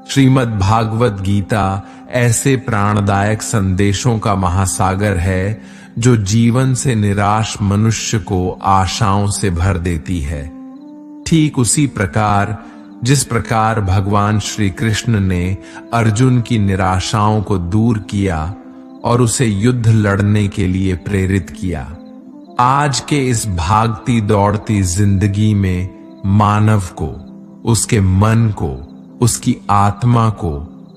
श्रीमद् भागवत गीता ऐसे प्राणदायक संदेशों का महासागर है जो जीवन से निराश मनुष्य को आशाओं से भर देती है। ठीक उसी प्रकार जिस प्रकार भगवान श्री कृष्ण ने अर्जुन की निराशाओं को दूर किया और उसे युद्ध लड़ने के लिए प्रेरित किया, आज के इस भागती दौड़ती जिंदगी में मानव को, उसके मन को, उसकी आत्मा को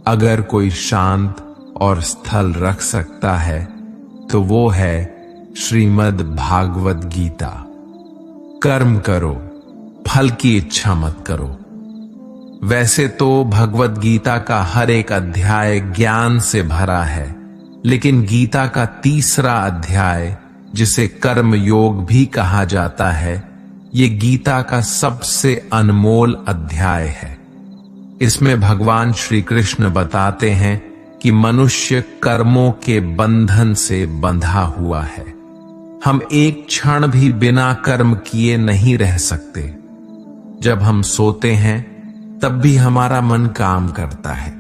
अगर कोई शांत और स्थल रख सकता है तो वो है श्रीमद् भागवत गीता। कर्म करो, फल की इच्छा मत करो। वैसे तो भगवत गीता का हर एक अध्याय ज्ञान से भरा है, लेकिन गीता का तीसरा अध्याय, जिसे कर्म योग भी कहा जाता है, ये गीता का सबसे अनमोल अध्याय है। इसमें भगवान श्री कृष्ण बताते हैं कि मनुष्य कर्मों के बंधन से बंधा हुआ है। हम एक क्षण भी बिना कर्म किए नहीं रह सकते। जब हम सोते हैं तब भी हमारा मन काम करता है।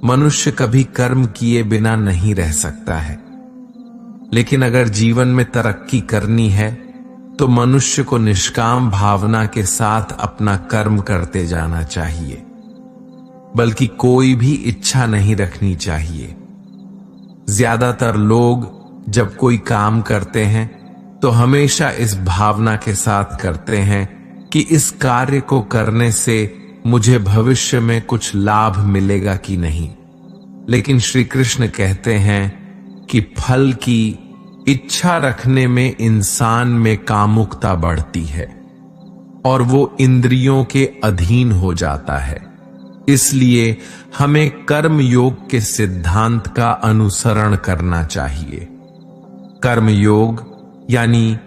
मनुष्य कभी कर्म किए बिना नहीं रह सकता है। लेकिन अगर जीवन में तरक्की करनी है तो मनुष्य को निष्काम भावना के साथ अपना कर्म करते जाना चाहिए, बल्कि कोई भी इच्छा नहीं रखनी चाहिए। ज्यादातर लोग जब कोई काम करते हैं तो हमेशा इस भावना के साथ करते हैं कि इस कार्य को करने से मुझे भविष्य में कुछ लाभ मिलेगा कि नहीं। लेकिन श्री कृष्ण कहते हैं कि फल की इच्छा रखने में इंसान में कामुकता बढ़ती है और वो इंद्रियों के अधीन हो जाता है। इसलिए हमें कर्म योग के सिद्धांत का अनुसरण करना चाहिए। कर्म योग यानी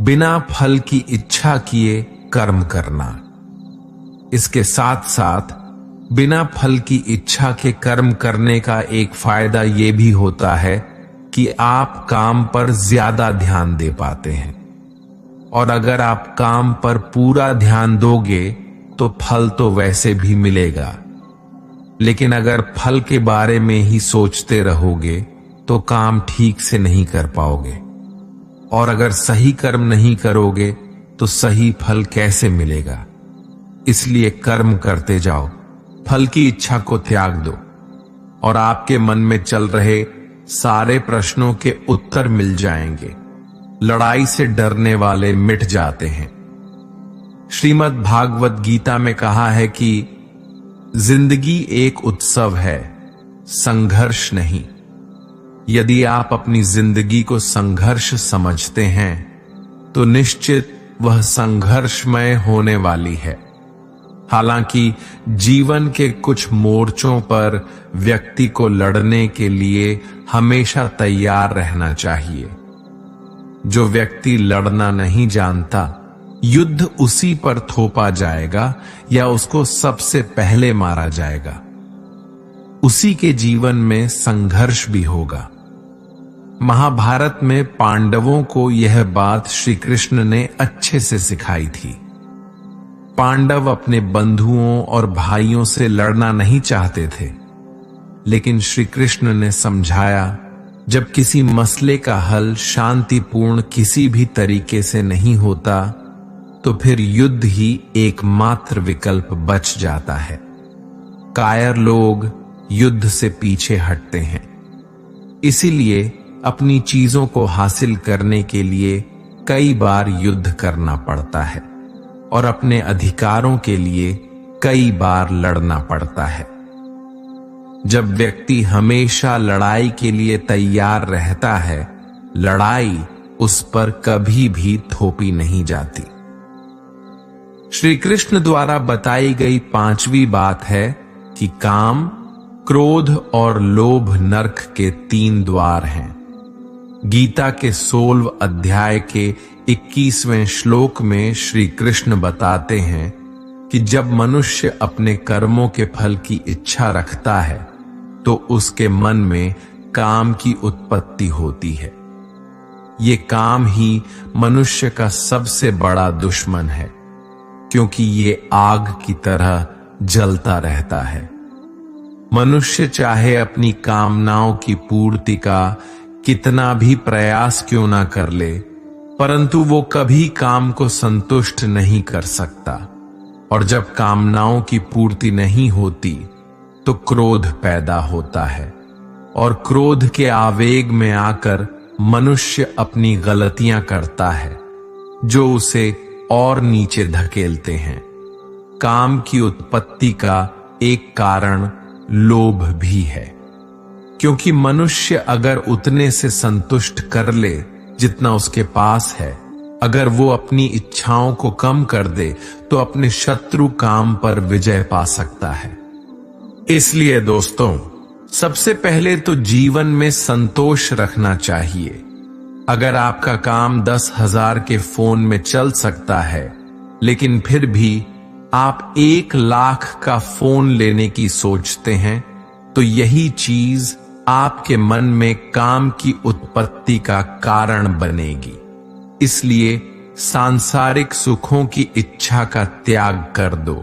बिना फल की इच्छा किए कर्म करना। इसके साथ साथ बिना फल की इच्छा के कर्म करने का एक फायदा यह भी होता है कि आप काम पर ज्यादा ध्यान दे पाते हैं, और अगर आप काम पर पूरा ध्यान दोगे तो फल तो वैसे भी मिलेगा। लेकिन अगर फल के बारे में ही सोचते रहोगे तो काम ठीक से नहीं कर पाओगे, और अगर सही कर्म नहीं करोगे तो सही फल कैसे मिलेगा। इसलिए कर्म करते जाओ, फल की इच्छा को त्याग दो, और आपके मन में चल रहे सारे प्रश्नों के उत्तर मिल जाएंगे। लड़ाई से डरने वाले मिट जाते हैं। श्रीमद् भागवत गीता में कहा है कि जिंदगी एक उत्सव है, संघर्ष नहीं। यदि आप अपनी जिंदगी को संघर्ष समझते हैं तो निश्चित वह संघर्षमय होने वाली है। हालांकि जीवन के कुछ मोर्चों पर व्यक्ति को लड़ने के लिए हमेशा तैयार रहना चाहिए। जो व्यक्ति लड़ना नहीं जानता, युद्ध उसी पर थोपा जाएगा या उसको सबसे पहले मारा जाएगा। उसी के जीवन में संघर्ष भी होगा। महाभारत में पांडवों को यह बात श्री कृष्ण ने अच्छे से सिखाई थी। पांडव अपने बंधुओं और भाइयों से लड़ना नहीं चाहते थे, लेकिन श्री कृष्ण ने समझाया, जब किसी मसले का हल शांतिपूर्ण किसी भी तरीके से नहीं होता तो फिर युद्ध ही एकमात्र विकल्प बच जाता है। कायर लोग युद्ध से पीछे हटते हैं। इसीलिए अपनी चीजों को हासिल करने के लिए कई बार युद्ध करना पड़ता है और अपने अधिकारों के लिए कई बार लड़ना पड़ता है। जब व्यक्ति हमेशा लड़ाई के लिए तैयार रहता है, लड़ाई उस पर कभी भी थोपी नहीं जाती। श्री कृष्ण द्वारा बताई गई 5वीं बात है कि काम, क्रोध और लोभ नरक के 3 द्वार हैं। गीता के 16 अध्याय के 21वें श्लोक में श्री कृष्ण बताते हैं कि जब मनुष्य अपने कर्मों के फल की इच्छा रखता है तो उसके मन में काम की उत्पत्ति होती है। ये काम ही मनुष्य का सबसे बड़ा दुश्मन है, क्योंकि ये आग की तरह जलता रहता है मनुष्य चाहे अपनी कामनाओं की पूर्ति का कितना भी प्रयास क्यों ना कर ले, परंतु वो कभी काम को संतुष्ट नहीं कर सकता। और जब कामनाओं की पूर्ति नहीं होती तो क्रोध पैदा होता है, और क्रोध के आवेग में आकर मनुष्य अपनी गलतियां करता है जो उसे और नीचे धकेलते हैं। काम की उत्पत्ति का एक कारण लोभ भी है, क्योंकि मनुष्य अगर उतने से संतुष्ट कर ले जितना उसके पास है, अगर वो अपनी इच्छाओं को कम कर दे तो अपने शत्रु काम पर विजय पा सकता है। इसलिए दोस्तों, सबसे पहले तो जीवन में संतोष रखना चाहिए। अगर आपका काम 10,000 के फोन में चल सकता है, लेकिन फिर भी आप 1,00,000 का फोन लेने की सोचते हैं, तो यही चीज आपके मन में काम की उत्पत्ति का कारण बनेगी। इसलिए सांसारिक सुखों की इच्छा का त्याग कर दो,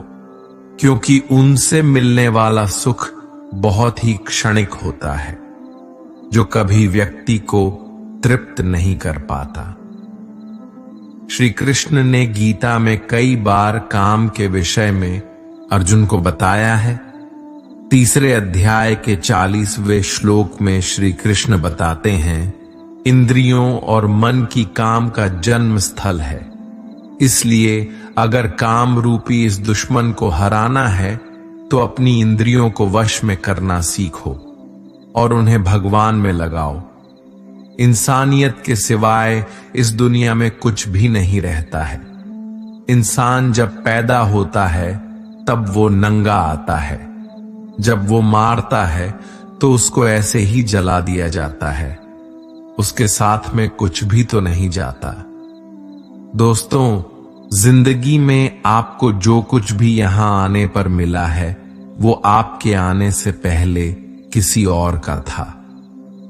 क्योंकि उनसे मिलने वाला सुख बहुत ही क्षणिक होता है, जो कभी व्यक्ति को तृप्त नहीं कर पाता। श्री कृष्ण ने गीता में कई बार काम के विषय में अर्जुन को बताया है। 3 अध्याय के 40वें श्लोक में श्री कृष्ण बताते हैं, इंद्रियों और मन की काम का जन्म स्थल है। इसलिए अगर काम रूपी इस दुश्मन को हराना है तो अपनी इंद्रियों को वश में करना सीखो और उन्हें भगवान में लगाओ। इंसानियत के सिवाय इस दुनिया में कुछ भी नहीं रहता है। इंसान जब पैदा होता है तब वो नंगा आता है, जब वो मारता है तो उसको ऐसे ही जला दिया जाता है, उसके साथ में कुछ भी तो नहीं जाता। दोस्तों, जिंदगी में आपको जो कुछ भी यहां आने पर मिला है वो आपके आने से पहले किसी और का था,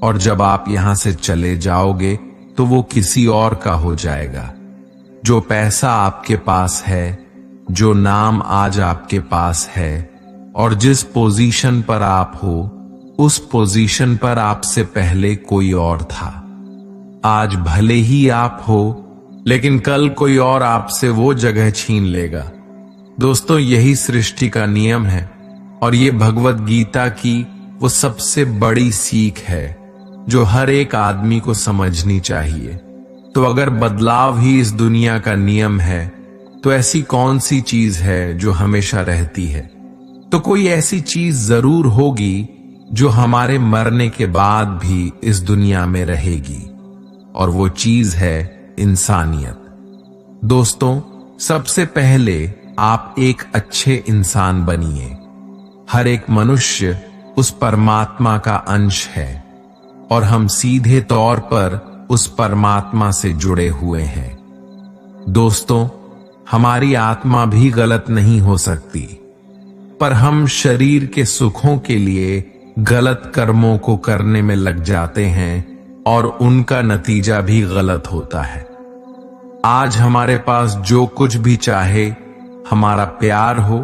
और जब आप यहां से चले जाओगे तो वो किसी और का हो जाएगा। जो पैसा आपके पास है, जो नाम आज आपके पास है, और जिस पोजीशन पर आप हो, उस पोजीशन पर आपसे पहले कोई और था। आज भले ही आप हो, लेकिन कल कोई और आपसे वो जगह छीन लेगा। दोस्तों, यही सृष्टि का नियम है, और ये भगवत गीता की वो सबसे बड़ी सीख है जो हर एक आदमी को समझनी चाहिए। तो अगर बदलाव ही इस दुनिया का नियम है, तो ऐसी कौन सी चीज है जो हमेशा रहती है? तो कोई ऐसी चीज जरूर होगी जो हमारे मरने के बाद भी इस दुनिया में रहेगी, और वो चीज है इंसानियत। दोस्तों, सबसे पहले आप एक अच्छे इंसान बनिए। हर एक मनुष्य उस परमात्मा का अंश है, और हम सीधे तौर पर उस परमात्मा से जुड़े हुए हैं। दोस्तों, हमारी आत्मा भी गलत नहीं हो सकती, पर हम शरीर के सुखों के लिए गलत कर्मों को करने में लग जाते हैं, और उनका नतीजा भी गलत होता है। आज हमारे पास जो कुछ भी चाहे, हमारा प्यार हो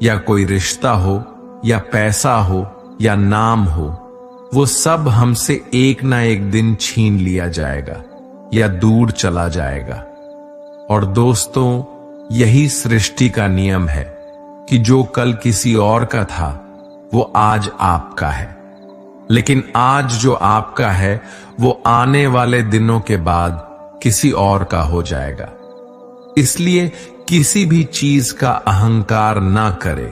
या कोई रिश्ता हो या पैसा हो या नाम हो, वो सब हमसे एक ना एक दिन छीन लिया जाएगा या दूर चला जाएगा। और दोस्तों, यही सृष्टि का नियम है कि जो कल किसी और का था वो आज आपका है, लेकिन आज जो आपका है वो आने वाले दिनों के बाद किसी और का हो जाएगा। इसलिए किसी भी चीज का अहंकार ना करे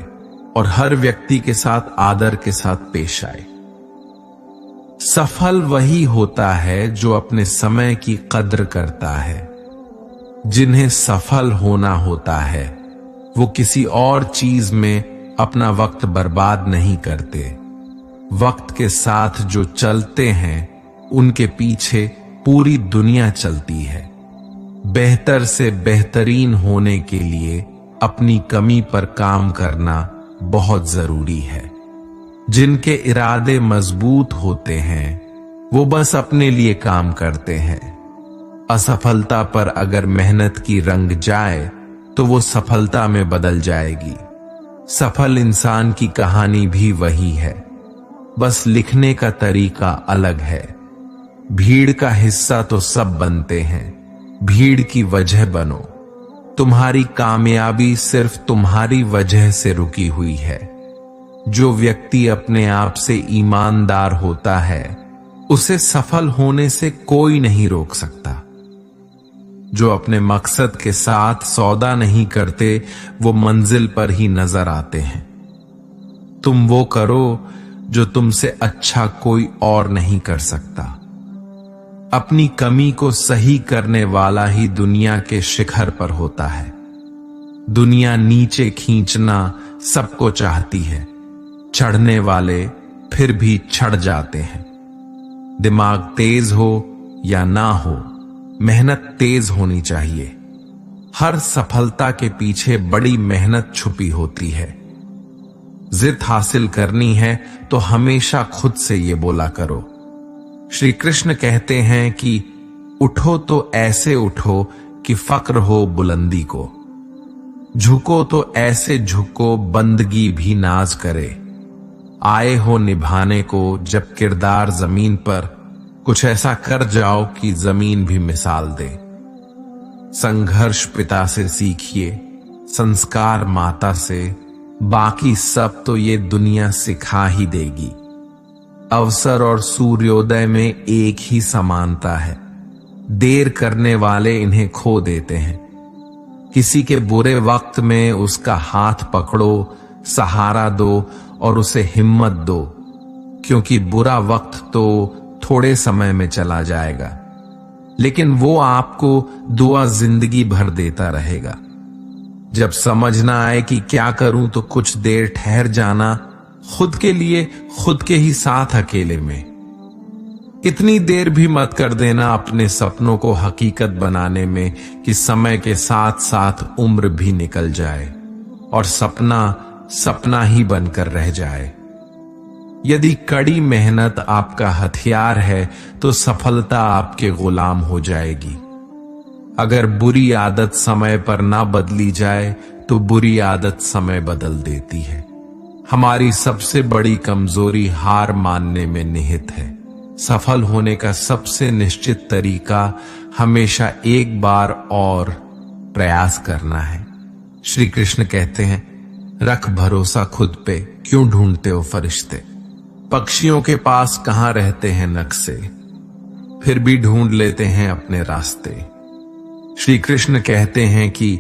और हर व्यक्ति के साथ आदर के साथ पेश आए। सफल वही होता है जो अपने समय की कद्र करता है। जिन्हें सफल होना होता है वो किसी और चीज में अपना वक्त बर्बाद नहीं करते। वक्त के साथ जो चलते हैं उनके पीछे पूरी दुनिया चलती है। बेहतर से बेहतरीन होने के लिए अपनी कमी पर काम करना बहुत जरूरी है। जिनके इरादे मजबूत होते हैं वो बस अपने लिए काम करते हैं। असफलता पर अगर मेहनत की रंग जाए तो वो सफलता में बदल जाएगी। सफल इंसान की कहानी भी वही है, बस लिखने का तरीका अलग है। भीड़ का हिस्सा तो सब बनते हैं, भीड़ की वजह बनो। तुम्हारी कामयाबी सिर्फ तुम्हारी वजह से रुकी हुई है। जो व्यक्ति अपने आप से ईमानदार होता है, उसे सफल होने से कोई नहीं रोक सकता। जो अपने मकसद के साथ सौदा नहीं करते, वो मंजिल पर ही नजर आते हैं। तुम वो करो जो तुमसे अच्छा कोई और नहीं कर सकता। अपनी कमी को सही करने वाला ही दुनिया के शिखर पर होता है। दुनिया नीचे खींचना सबको चाहती है, चढ़ने वाले फिर भी चढ़ जाते हैं। दिमाग तेज हो या ना हो, मेहनत तेज होनी चाहिए। हर सफलता के पीछे बड़ी मेहनत छुपी होती है। जिद हासिल करनी है तो हमेशा खुद से ये बोला करो। श्री कृष्ण कहते हैं कि उठो तो ऐसे उठो कि फक्र हो बुलंदी को, झुको तो ऐसे झुको बंदगी भी नाज करे। आए हो निभाने को जब किरदार जमीन पर, कुछ ऐसा कर जाओ कि जमीन भी मिसाल दे। संघर्ष पिता से सीखिए, संस्कार माता से, बाकी सब तो ये दुनिया सिखा ही देगी। अवसर और सूर्योदय में एक ही समानता है। देर करने वाले इन्हें खो देते हैं। किसी के बुरे वक्त में उसका हाथ पकड़ो, सहारा दो और उसे हिम्मत दो, क्योंकि बुरा वक्त तो थोड़े समय में चला जाएगा, लेकिन वो आपको दुआ जिंदगी भर देता रहेगा। जब समझ ना आए कि क्या करूं तो कुछ देर ठहर जाना, खुद के लिए खुद के ही साथ अकेले में। इतनी देर भी मत कर देना अपने सपनों को हकीकत बनाने में कि समय के साथ साथ उम्र भी निकल जाए और सपना सपना ही बनकर रह जाए। यदि कड़ी मेहनत आपका हथियार है तो सफलता आपके गुलाम हो जाएगी। अगर बुरी आदत समय पर ना बदली जाए तो बुरी आदत समय बदल देती है। हमारी सबसे बड़ी कमजोरी हार मानने में निहित है। सफल होने का सबसे निश्चित तरीका हमेशा एक बार और प्रयास करना है। श्री कृष्ण कहते हैं, रख भरोसा खुद पे, क्यों ढूंढते हो फरिश्ते। पक्षियों के पास कहां रहते हैं नक्शे, फिर भी ढूंढ लेते हैं अपने रास्ते। श्री कृष्ण कहते हैं कि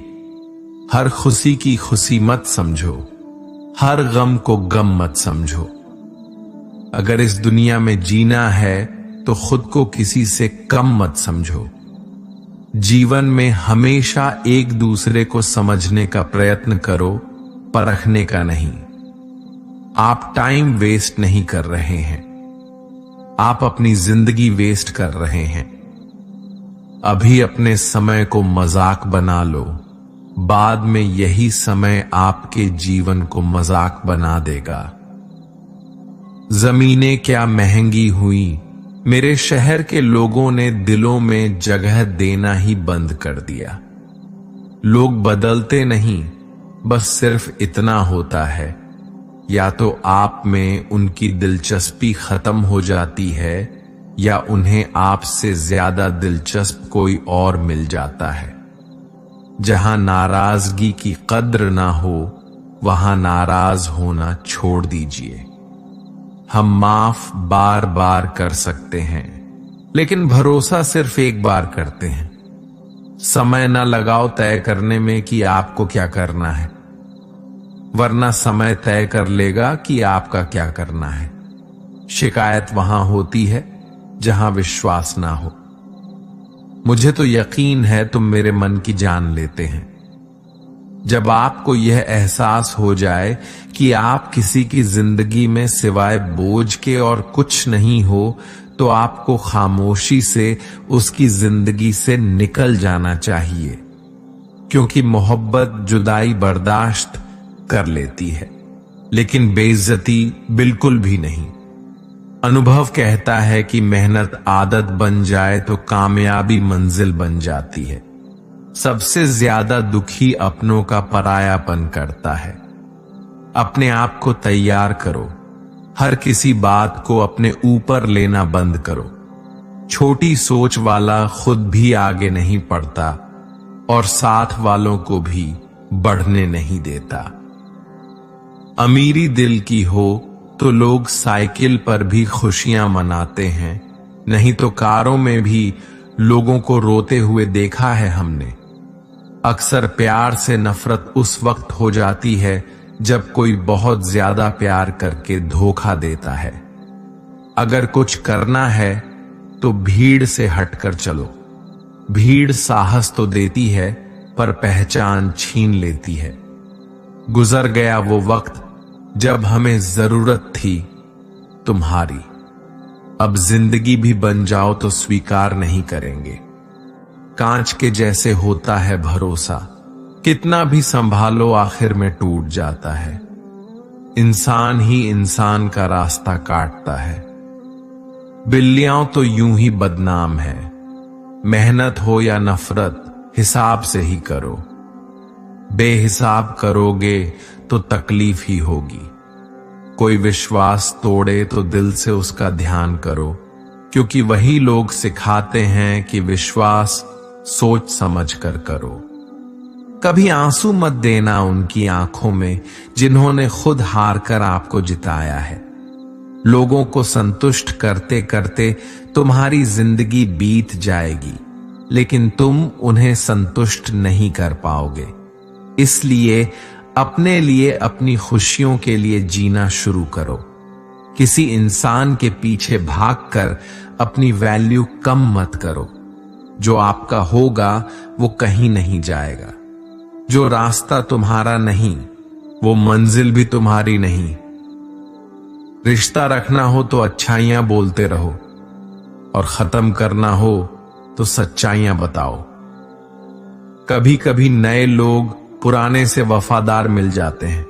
हर खुशी की खुशी मत समझो, हर गम को गम मत समझो। अगर इस दुनिया में जीना है तो खुद को किसी से कम मत समझो। जीवन में हमेशा एक दूसरे को समझने का प्रयत्न करो, परखने का नहीं। आप टाइम वेस्ट नहीं कर रहे हैं, आप अपनी जिंदगी वेस्ट कर रहे हैं। अभी अपने समय को मजाक बना लो, बाद में यही समय आपके जीवन को मजाक बना देगा। जमीनें क्या महंगी हुई, मेरे शहर के लोगों ने दिलों में जगह देना ही बंद कर दिया। लोग बदलते नहीं, बस सिर्फ इतना होता है, या तो आप में उनकी दिलचस्पी खत्म हो जाती है या उन्हें आपसे ज्यादा दिलचस्प कोई और मिल जाता है। जहां नाराजगी की कद्र ना हो, वहां नाराज होना छोड़ दीजिए। हम माफ बार बार कर सकते हैं, लेकिन भरोसा सिर्फ एक बार करते हैं। समय ना लगाओ तय करने में कि आपको क्या करना है, वरना समय तय कर लेगा कि आपका क्या करना है। शिकायत वहां होती है जहां विश्वास ना हो। मुझे तो यकीन है तुम मेरे मन की जान लेते हैं। जब आपको यह एहसास हो जाए कि आप किसी की जिंदगी में सिवाय बोझ के और कुछ नहीं हो, तो आपको खामोशी से उसकी जिंदगी से निकल जाना चाहिए, क्योंकि मोहब्बत जुदाई बर्दाश्त कर लेती है, लेकिन बेइज्जती बिल्कुल भी नहीं। अनुभव कहता है कि मेहनत आदत बन जाए तो कामयाबी मंजिल बन जाती है। सबसे ज्यादा दुखी अपनों का परायापन करता है। अपने आप को तैयार करो। हर किसी बात को अपने ऊपर लेना बंद करो। छोटी सोच वाला खुद भी आगे नहीं बढ़ता और साथ वालों को भी बढ़ने नहीं देता। अमीरी दिल की हो तो लोग साइकिल पर भी खुशियां मनाते हैं, नहीं तो कारों में भी लोगों को रोते हुए देखा है हमने। अक्सर प्यार से नफरत उस वक्त हो जाती है जब कोई बहुत ज्यादा प्यार करके धोखा देता है। अगर कुछ करना है तो भीड़ से हटकर चलो। भीड़ साहस तो देती है पर पहचान छीन लेती है। गुजर गया वो वक्त जब हमें जरूरत थी तुम्हारी। अब जिंदगी भी बन जाओ तो स्वीकार नहीं करेंगे। कांच के जैसे होता है भरोसा, कितना भी संभालो आखिर में टूट जाता है। इंसान ही इंसान का रास्ता काटता है। बिल्लियां तो यूं ही बदनाम है। मेहनत हो या नफरत हिसाब से ही करो। बेहिसाब करोगे तो तकलीफ ही होगी। कोई विश्वास तोड़े तो दिल से उसका ध्यान करो, क्योंकि वही लोग सिखाते हैं कि विश्वास सोच समझ कर करो। कभी आंसू मत देना उनकी आंखों में जिन्होंने खुद हार कर आपको जिताया है। लोगों को संतुष्ट करते करते तुम्हारी जिंदगी बीत जाएगी, लेकिन तुम उन्हें संतुष्ट नहीं कर पाओगे। इसलिए अपने लिए, अपनी खुशियों के लिए जीना शुरू करो। किसी इंसान के पीछे भागकर अपनी वैल्यू कम मत करो। जो आपका होगा वो कहीं नहीं जाएगा। जो रास्ता तुम्हारा नहीं वो मंजिल भी तुम्हारी नहीं। रिश्ता रखना हो तो अच्छाइयां बोलते रहो और खत्म करना हो तो सच्चाइयां बताओ। कभी कभी नए लोग पुराने से वफादार मिल जाते हैं।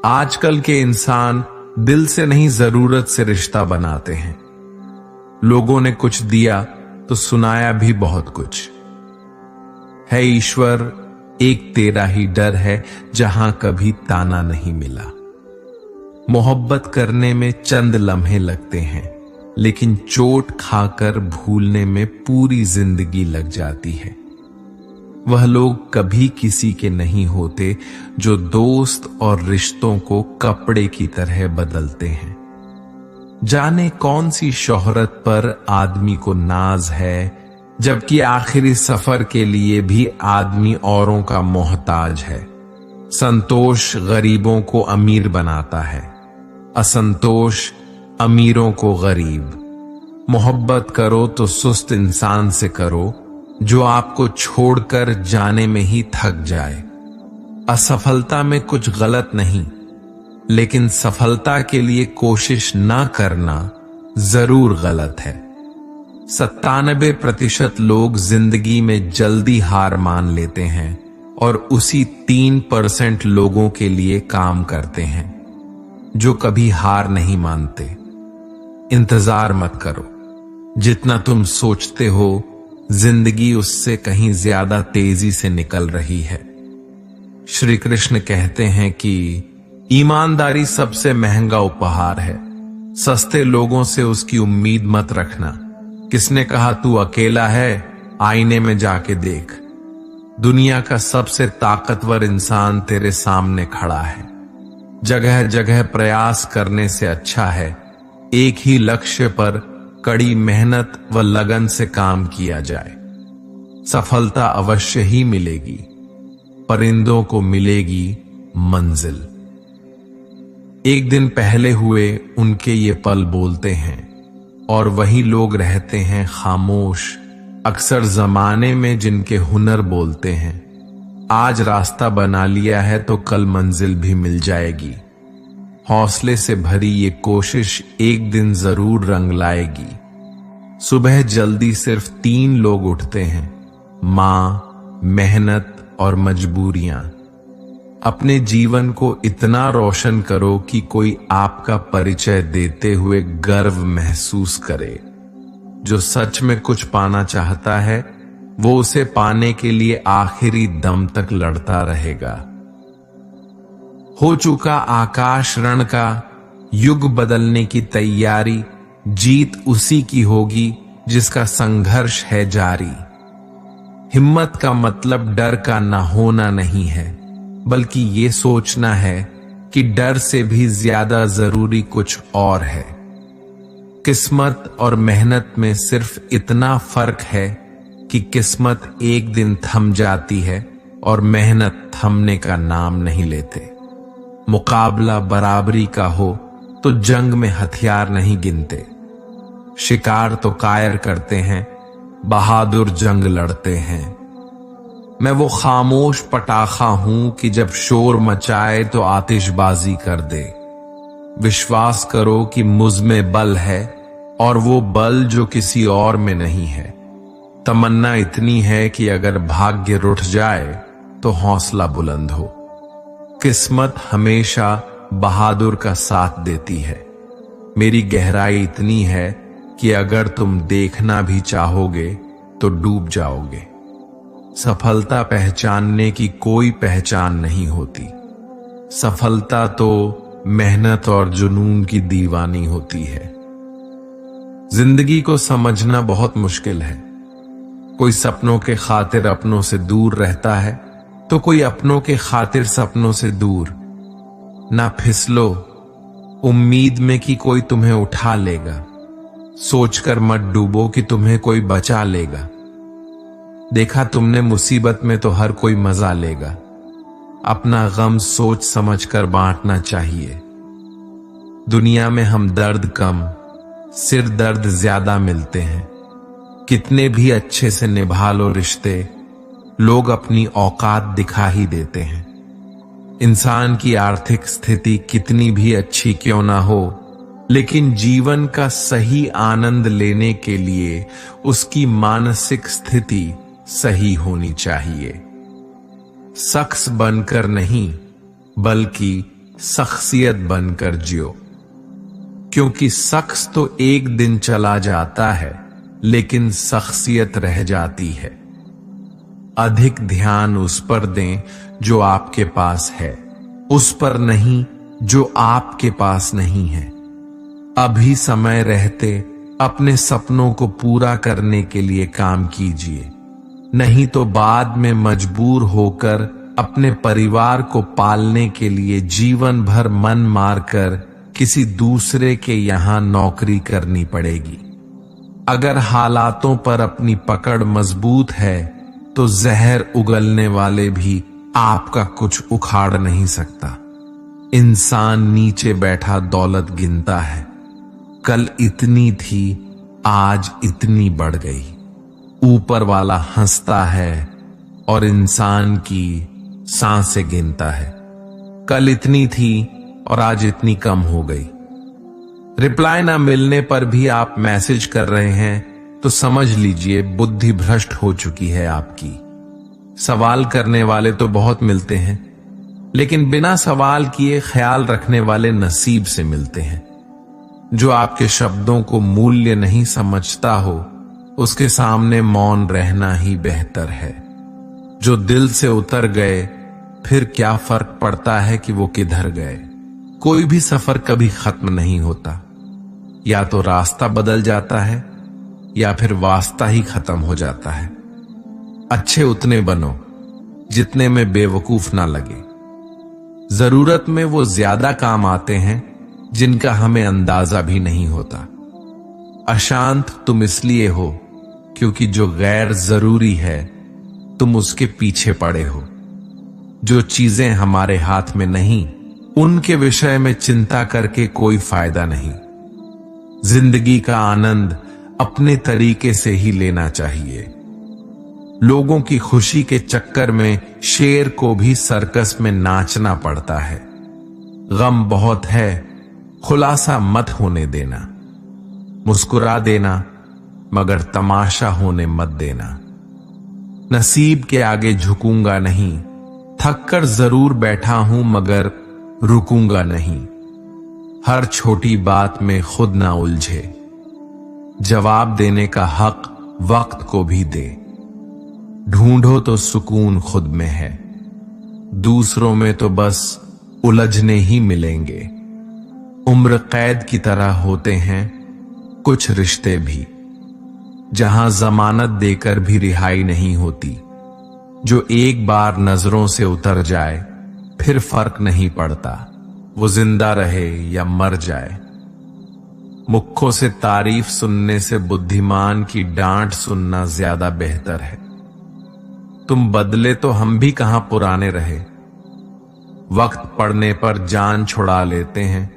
आजकल के इंसान दिल से नहीं जरूरत से रिश्ता बनाते हैं। लोगों ने कुछ दिया तो सुनाया भी बहुत कुछ है। ईश्वर एक तेरा ही डर है जहां कभी ताना नहीं मिला। मोहब्बत करने में चंद लम्हे लगते हैं, लेकिन चोट खाकर भूलने में पूरी जिंदगी लग जाती है। वह लोग कभी किसी के नहीं होते जो दोस्त और रिश्तों को कपड़े की तरह बदलते हैं। जाने कौन सी शोहरत पर आदमी को नाज है, जबकि आखिरी सफर के लिए भी आदमी औरों का मोहताज है। संतोष गरीबों को अमीर बनाता है, असंतोष अमीरों को गरीब। मोहब्बत करो तो सुस्त इंसान से करो जो आपको छोड़कर जाने में ही थक जाए। असफलता में कुछ गलत नहीं, लेकिन सफलता के लिए कोशिश ना करना जरूर गलत है। 97% लोग जिंदगी में जल्दी हार मान लेते हैं और उसी 3% लोगों के लिए काम करते हैं जो कभी हार नहीं मानते। इंतजार मत करो। जितना तुम सोचते हो जिंदगी उससे कहीं ज्यादा तेजी से निकल रही है। श्री कृष्ण कहते हैं कि ईमानदारी सबसे महंगा उपहार है। सस्ते लोगों से उसकी उम्मीद मत रखना। किसने कहा तू अकेला है? आईने में जाके देख। दुनिया का सबसे ताकतवर इंसान तेरे सामने खड़ा है। जगह जगह प्रयास करने से अच्छा है एक ही लक्ष्य पर कड़ी मेहनत व लगन से काम किया जाए। सफलता अवश्य ही मिलेगी, परिंदों को मिलेगी मंजिल। एक दिन पहले हुए उनके ये पल बोलते हैं और वही लोग रहते हैं खामोश। अक्सर जमाने में जिनके हुनर बोलते हैं। आज रास्ता बना लिया है तो कल मंजिल भी मिल जाएगी। हौसले से भरी ये कोशिश एक दिन जरूर रंग लाएगी। सुबह जल्दी सिर्फ 3 लोग उठते हैं, मां, मेहनत और मजबूरियां। अपने जीवन को इतना रोशन करो कि कोई आपका परिचय देते हुए गर्व महसूस करे। जो सच में कुछ पाना चाहता है वो उसे पाने के लिए आखिरी दम तक लड़ता रहेगा। हो चुका आकाश रण का युग बदलने की तैयारी, जीत उसी की होगी जिसका संघर्ष है जारी। हिम्मत का मतलब डर का ना होना नहीं है, बल्कि ये सोचना है कि डर से भी ज्यादा जरूरी कुछ और है। किस्मत और मेहनत में सिर्फ इतना फर्क है कि किस्मत एक दिन थम जाती है और मेहनत थमने का नाम नहीं लेते। मुकाबला बराबरी का हो तो जंग में हथियार नहीं गिनते। शिकार तो कायर करते हैं, बहादुर जंग लड़ते हैं। मैं वो खामोश पटाखा हूं कि जब शोर मचाए तो आतिशबाजी कर दे। विश्वास करो कि मुझ में बल है, और वो बल जो किसी और में नहीं है। तमन्ना इतनी है कि अगर भाग्य रुठ जाए तो हौसला बुलंद हो। किस्मत हमेशा बहादुर का साथ देती है। मेरी गहराई इतनी है कि अगर तुम देखना भी चाहोगे तो डूब जाओगे। सफलता पहचानने की कोई पहचान नहीं होती। सफलता तो मेहनत और जुनून की दीवानी होती है। जिंदगी को समझना बहुत मुश्किल है। कोई सपनों के खातिर अपनों से दूर रहता है, तो कोई अपनों के खातिर सपनों से दूर। ना फिसलो उम्मीद में कि कोई तुम्हें उठा लेगा। सोचकर मत डूबो कि तुम्हें कोई बचा लेगा। देखा तुमने मुसीबत में तो हर कोई मजा लेगा। अपना गम सोच समझकर बांटना चाहिए। दुनिया में हम दर्द कम, सिर दर्द ज्यादा मिलते हैं। कितने भी अच्छे से निभा लो रिश्ते, लोग अपनी औकात दिखा ही देते हैं। इंसान की आर्थिक स्थिति कितनी भी अच्छी क्यों ना हो, लेकिन जीवन का सही आनंद लेने के लिए उसकी मानसिक स्थिति सही होनी चाहिए। शख्स बनकर नहीं, बल्कि शख्सियत बनकर जियो। क्योंकि शख्स तो एक दिन चला जाता है, लेकिन शख्सियत रह जाती है। अधिक ध्यान उस पर दें जो आपके पास है, उस पर नहीं जो आपके पास नहीं है। अभी समय रहते अपने सपनों को पूरा करने के लिए काम कीजिए, नहीं तो बाद में मजबूर होकर अपने परिवार को पालने के लिए जीवन भर मन मारकर किसी दूसरे के यहां नौकरी करनी पड़ेगी। अगर हालातों पर अपनी पकड़ मजबूत है तो जहर उगलने वाले भी आपका कुछ उखाड़ नहीं सकता। इंसान नीचे बैठा दौलत गिनता है। कल इतनी थी, आज इतनी बढ़ गई। ऊपर वाला हंसता है और इंसान की सांसें गिनता है। कल इतनी थी और आज इतनी कम हो गई। रिप्लाई ना मिलने पर भी आप मैसेज कर रहे हैं तो समझ लीजिए बुद्धि भ्रष्ट हो चुकी है आपकी। सवाल करने वाले तो बहुत मिलते हैं, लेकिन बिना सवाल किए ख्याल रखने वाले नसीब से मिलते हैं। जो आपके शब्दों को मूल्य नहीं समझता हो, उसके सामने मौन रहना ही बेहतर है। जो दिल से उतर गए, फिर क्या फर्क पड़ता है कि वो किधर गए। कोई भी सफर कभी खत्म नहीं होता। या तो रास्ता बदल जाता है या फिर वास्ता ही खत्म हो जाता है। अच्छे उतने बनो जितने में बेवकूफ ना लगे। जरूरत में वो ज्यादा काम आते हैं जिनका हमें अंदाजा भी नहीं होता। अशांत तुम इसलिए हो क्योंकि जो गैर जरूरी है तुम उसके पीछे पड़े हो। जो चीजें हमारे हाथ में नहीं, उनके विषय में चिंता करके कोई फायदा नहीं। जिंदगी का आनंद अपने तरीके से ही लेना चाहिए। लोगों की खुशी के चक्कर में शेर को भी सर्कस में नाचना पड़ता है। गम बहुत है, खुलासा मत होने देना। मुस्कुरा देना, मगर तमाशा होने मत देना। नसीब के आगे झुकूंगा नहीं, थक कर जरूर बैठा हूं मगर रुकूंगा नहीं। हर छोटी बात में खुद ना उलझे। जवाब देने का हक वक्त को भी दे। ढूंढो तो सुकून खुद में है, दूसरों में तो बस उलझने ही मिलेंगे। उम्र कैद की तरह होते हैं कुछ रिश्ते भी, जहां जमानत देकर भी रिहाई नहीं होती। जो एक बार नजरों से उतर जाए फिर फर्क नहीं पड़ता वो जिंदा रहे या मर जाए। मुखों से तारीफ सुनने से बुद्धिमान की डांट सुनना ज्यादा बेहतर है। तुम बदले तो हम भी कहां पुराने रहे। वक्त पड़ने पर जान छुड़ा लेते हैं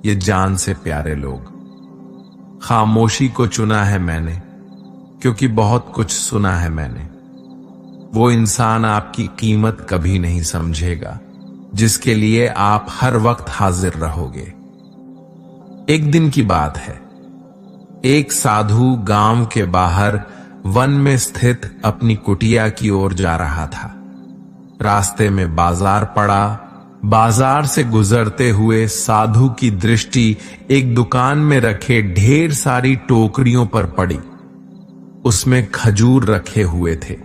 ये जान से प्यारे लोग। खामोशी को चुना है मैंने क्योंकि बहुत कुछ सुना है मैंने। वो इंसान आपकी कीमत कभी नहीं समझेगा जिसके लिए आप हर वक्त हाजिर रहोगे। एक दिन की बात है, एक साधु गांव के बाहर वन में स्थित अपनी कुटिया की ओर जा रहा था। रास्ते में बाजार पड़ा। बाजार से गुजरते हुए साधु की दृष्टि एक दुकान में रखे ढेर सारी टोकरियों पर पड़ी। उसमें खजूर रखे हुए थे।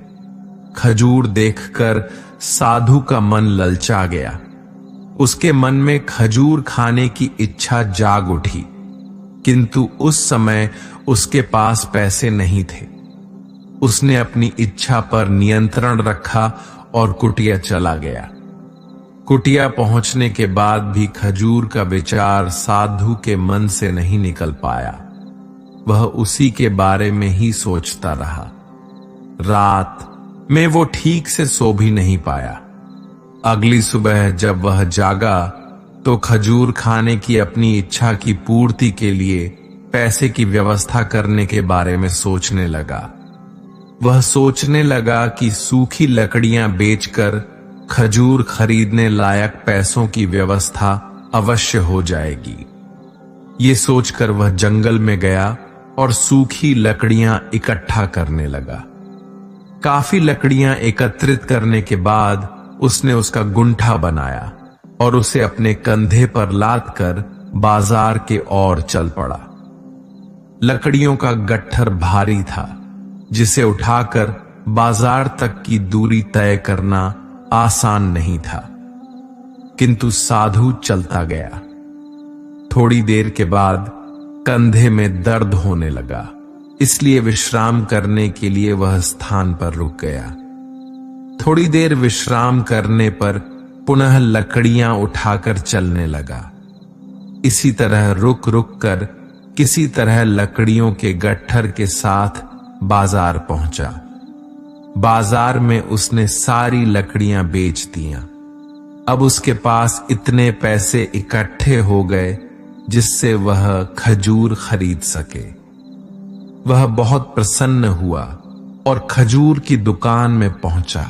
खजूर देखकर साधु का मन ललचा गया। उसके मन में खजूर खाने की इच्छा जाग उठी, किंतु उस समय उसके पास पैसे नहीं थे। उसने अपनी इच्छा पर नियंत्रण रखा और कुटिया चला गया। कुटिया पहुंचने के बाद भी खजूर का विचार साधु के मन से नहीं निकल पाया। वह उसी के बारे में ही सोचता रहा। रात में वो ठीक से सो भी नहीं पाया। अगली सुबह जब वह जागा तो खजूर खाने की अपनी इच्छा की पूर्ति के लिए पैसे की व्यवस्था करने के बारे में सोचने लगा। वह सोचने लगा कि सूखी लकड़ियां बेचकर खजूर खरीदने लायक पैसों की व्यवस्था अवश्य हो जाएगी। ये सोचकर वह जंगल में गया और सूखी लकड़ियां इकट्ठा करने लगा। काफी लकड़ियां एकत्रित करने के बाद उसने उसका गुंठा बनाया और उसे अपने कंधे पर लाद कर बाजार के ओर चल पड़ा। लकड़ियों का गट्ठर भारी था, जिसे उठाकर बाजार तक की दूरी तय करना आसान नहीं था, किंतु साधु चलता गया। थोड़ी देर के बाद कंधे में दर्द होने लगा, इसलिए विश्राम करने के लिए वह स्थान पर रुक गया। थोड़ी देर विश्राम करने पर पुनः लकड़ियां उठाकर चलने लगा। इसी तरह रुक रुक कर किसी तरह लकड़ियों के गट्ठर के साथ बाजार पहुंचा। बाजार में उसने सारी लकड़ियां बेच दियां। अब उसके पास इतने पैसे इकट्ठे हो गए जिससे वह खजूर खरीद सके। वह बहुत प्रसन्न हुआ और खजूर की दुकान में पहुंचा।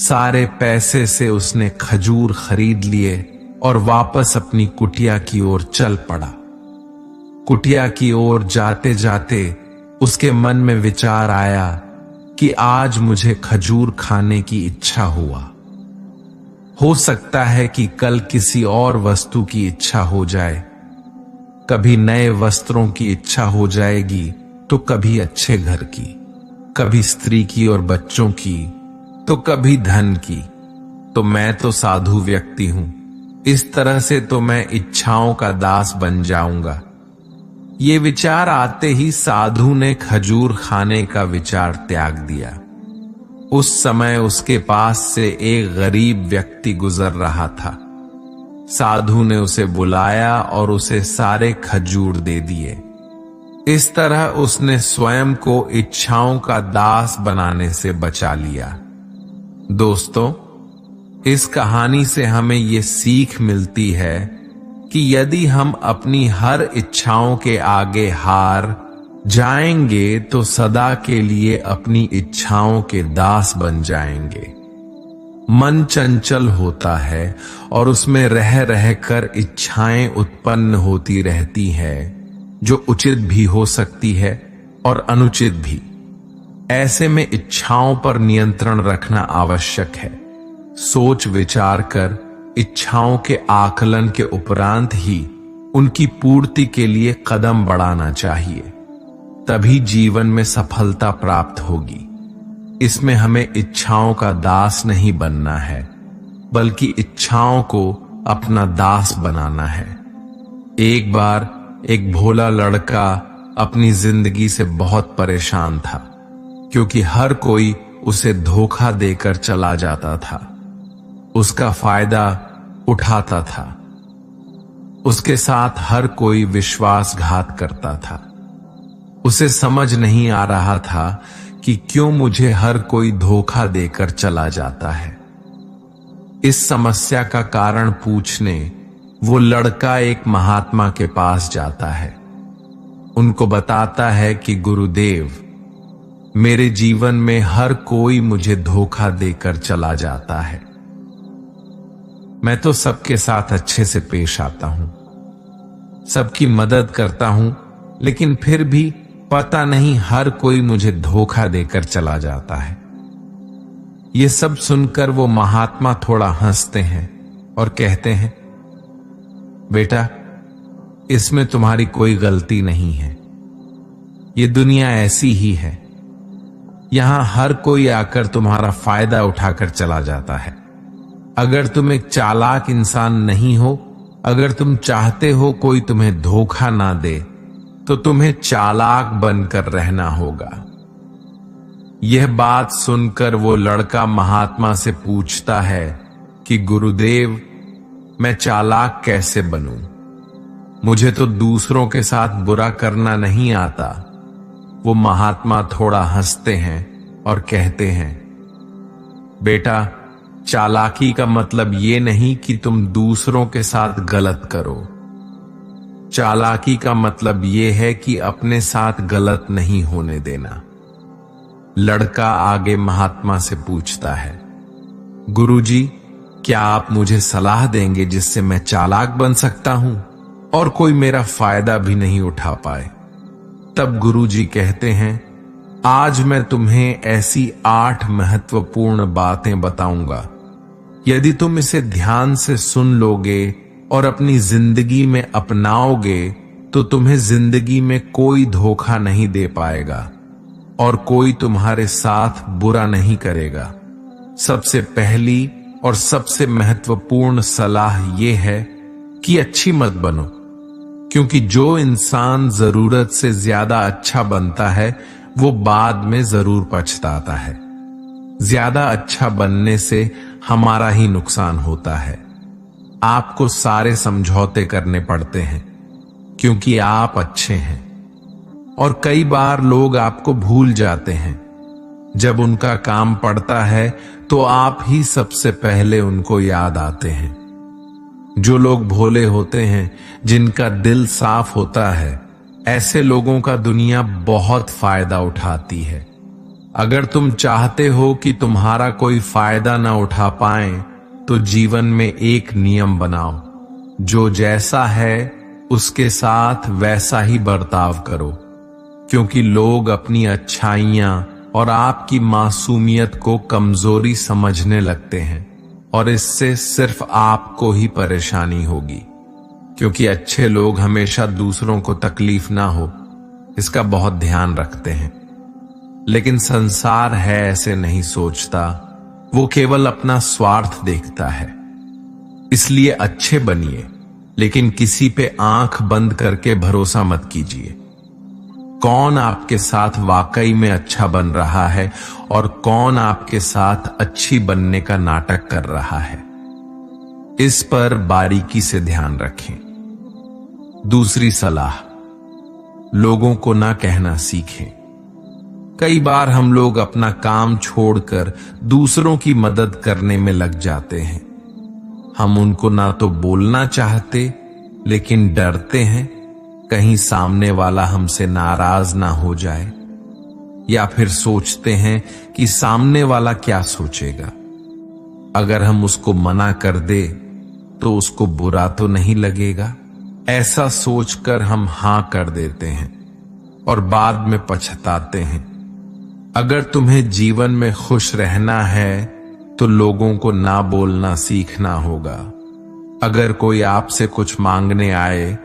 सारे पैसे से उसने खजूर खरीद लिए और वापस अपनी कुटिया की ओर चल पड़ा। कुटिया की ओर जाते जाते उसके मन में विचार आया कि आज मुझे खजूर खाने की इच्छा हुआ। हो सकता है कि कल किसी और वस्तु की इच्छा हो जाए। कभी नए वस्त्रों की इच्छा हो जाएगी तो कभी अच्छे घर की, कभी स्त्री की और बच्चों की, तो कभी धन की। तो मैं तो साधु व्यक्ति हूं, इस तरह से तो मैं इच्छाओं का दास बन जाऊंगा। ये विचार आते ही साधु ने खजूर खाने का विचार त्याग दिया। उस समय उसके पास से एक गरीब व्यक्ति गुजर रहा था। साधु ने उसे बुलाया और उसे सारे खजूर दे दिए। इस तरह उसने स्वयं को इच्छाओं का दास बनाने से बचा लिया। दोस्तों, इस कहानी से हमें ये सीख मिलती है कि यदि हम अपनी हर इच्छाओं के आगे हार जाएंगे तो सदा के लिए अपनी इच्छाओं के दास बन जाएंगे। मन चंचल होता है और उसमें रह रहकर इच्छाएं उत्पन्न होती रहती हैं, जो उचित भी हो सकती है और अनुचित भी। ऐसे में इच्छाओं पर नियंत्रण रखना आवश्यक है। सोच विचार कर इच्छाओं के आकलन के उपरांत ही उनकी पूर्ति के लिए कदम बढ़ाना चाहिए, तभी जीवन में सफलता प्राप्त होगी। इसमें हमें इच्छाओं का दास नहीं बनना है, बल्कि इच्छाओं को अपना दास बनाना है। एक बार एक भोला लड़का अपनी जिंदगी से बहुत परेशान था, क्योंकि हर कोई उसे धोखा देकर चला जाता था, उसका फायदा उठाता था। उसके साथ हर कोई विश्वासघात करता था। उसे समझ नहीं आ रहा था कि क्यों मुझे हर कोई धोखा देकर चला जाता है। इस समस्या का कारण पूछने वो लड़का एक महात्मा के पास जाता है। उनको बताता है कि गुरुदेव, मेरे जीवन में हर कोई मुझे धोखा देकर चला जाता है। मैं तो सबके साथ अच्छे से पेश आता हूं, सबकी मदद करता हूं, लेकिन फिर भी पता नहीं हर कोई मुझे धोखा देकर चला जाता है। ये सब सुनकर वो महात्मा थोड़ा हंसते हैं और कहते हैं, बेटा, इसमें तुम्हारी कोई गलती नहीं है। ये दुनिया ऐसी ही है। यहां हर कोई आकर तुम्हारा फायदा उठाकर चला जाता है। अगर तुम एक चालाक इंसान नहीं हो, अगर तुम चाहते हो कोई तुम्हें धोखा ना दे, तो तुम्हें चालाक बनकर रहना होगा। यह बात सुनकर वो लड़का महात्मा से पूछता है कि गुरुदेव, मैं चालाक कैसे बनूं? मुझे तो दूसरों के साथ बुरा करना नहीं आता। वो महात्मा थोड़ा हंसते हैं और कहते हैं, बेटा, चालाकी का मतलब ये नहीं कि तुम दूसरों के साथ गलत करो। चालाकी का मतलब ये है कि अपने साथ गलत नहीं होने देना। लड़का आगे महात्मा से पूछता है, गुरुजी, क्या आप मुझे सलाह देंगे जिससे मैं चालाक बन सकता हूं और कोई मेरा फायदा भी नहीं उठा पाए? तब गुरुजी कहते हैं, आज मैं तुम्हें ऐसी 8 महत्वपूर्ण बातें बताऊंगा। यदि तुम इसे ध्यान से सुन लोगे और अपनी जिंदगी में अपनाओगे, तो तुम्हें जिंदगी में कोई धोखा नहीं दे पाएगा और कोई तुम्हारे साथ बुरा नहीं करेगा। सबसे पहली और सबसे महत्वपूर्ण सलाह यह है कि अच्छी मत बनो, क्योंकि जो इंसान जरूरत से ज्यादा अच्छा बनता है वो बाद में जरूर पछताता है। ज्यादा अच्छा बनने से हमारा ही नुकसान होता है। आपको सारे समझौते करने पड़ते हैं क्योंकि आप अच्छे हैं, और कई बार लोग आपको भूल जाते हैं। जब उनका काम पड़ता है तो आप ही सबसे पहले उनको याद आते हैं। जो लोग भोले होते हैं, जिनका दिल साफ होता है, ऐसे लोगों का दुनिया बहुत फायदा उठाती है। अगर तुम चाहते हो कि तुम्हारा कोई फायदा ना उठा पाए, तो जीवन में एक नियम बनाओ, जो जैसा है उसके साथ वैसा ही बर्ताव करो, क्योंकि लोग अपनी अच्छाइयां और आपकी मासूमियत को कमजोरी समझने लगते हैं, और इससे सिर्फ आपको ही परेशानी होगी। क्योंकि अच्छे लोग हमेशा दूसरों को तकलीफ ना हो, इसका बहुत ध्यान रखते हैं। लेकिन संसार है ऐसे नहीं सोचता, वो केवल अपना स्वार्थ देखता है। इसलिए अच्छे बनिए, लेकिन किसी पे आंख बंद करके भरोसा मत कीजिए। कौन आपके साथ वाकई में अच्छा बन रहा है और कौन आपके साथ अच्छी बनने का नाटक कर रहा है, इस पर बारीकी से ध्यान रखें। दूसरी सलाह, लोगों को ना कहना सीखें। कई बार हम लोग अपना काम छोड़कर दूसरों की मदद करने में लग जाते हैं। हम उनको ना तो बोलना चाहते, लेकिन डरते हैं कहीं सामने वाला हमसे नाराज ना हो जाए, या फिर सोचते हैं कि सामने वाला क्या सोचेगा। अगर हम उसको मना कर दे तो उसको बुरा तो नहीं लगेगा। ऐसा सोचकर हम हां कर देते हैं और बाद में पछताते हैं। अगर तुम्हें जीवन में खुश रहना है तो लोगों को ना बोलना सीखना होगा। अगर कोई आपसे कुछ मांगने आए,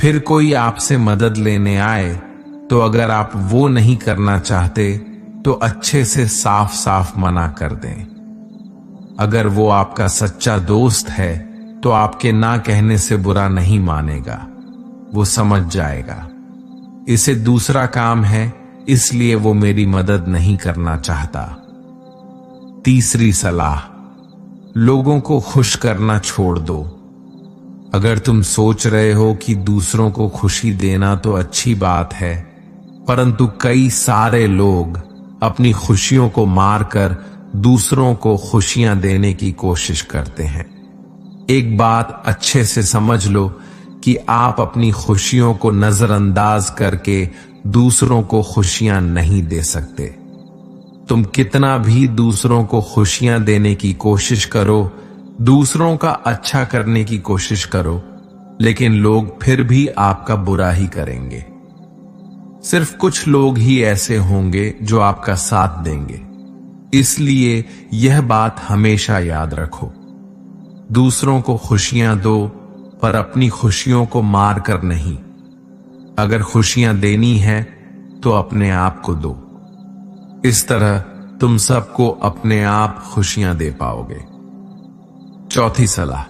फिर कोई आपसे मदद लेने आए, तो अगर आप वो नहीं करना चाहते तो अच्छे से साफ साफ मना कर दें। अगर वो आपका सच्चा दोस्त है तो आपके ना कहने से बुरा नहीं मानेगा, वो समझ जाएगा। इसे दूसरा काम है, इसलिए वो मेरी मदद नहीं करना चाहता। तीसरी सलाह, लोगों को खुश करना छोड़ दो। अगर तुम सोच रहे हो कि दूसरों को खुशी देना तो अच्छी बात है, परंतु कई सारे लोग अपनी खुशियों को मारकर दूसरों को खुशियां देने की कोशिश करते हैं। एक बात अच्छे से समझ लो कि आप अपनी खुशियों को नजरअंदाज करके दूसरों को खुशियां नहीं दे सकते। तुम कितना भी दूसरों को खुशियां देने की कोशिश करो, दूसरों का अच्छा करने की कोशिश करो, लेकिन लोग फिर भी आपका बुरा ही करेंगे। सिर्फ कुछ लोग ही ऐसे होंगे जो आपका साथ देंगे। इसलिए यह बात हमेशा याद रखो, दूसरों को खुशियां दो, पर अपनी खुशियों को मार कर नहीं। अगर खुशियां देनी है तो अपने आप को दो। इस तरह तुम सबको अपने आप खुशियां दे पाओगे। चौथी सलाह,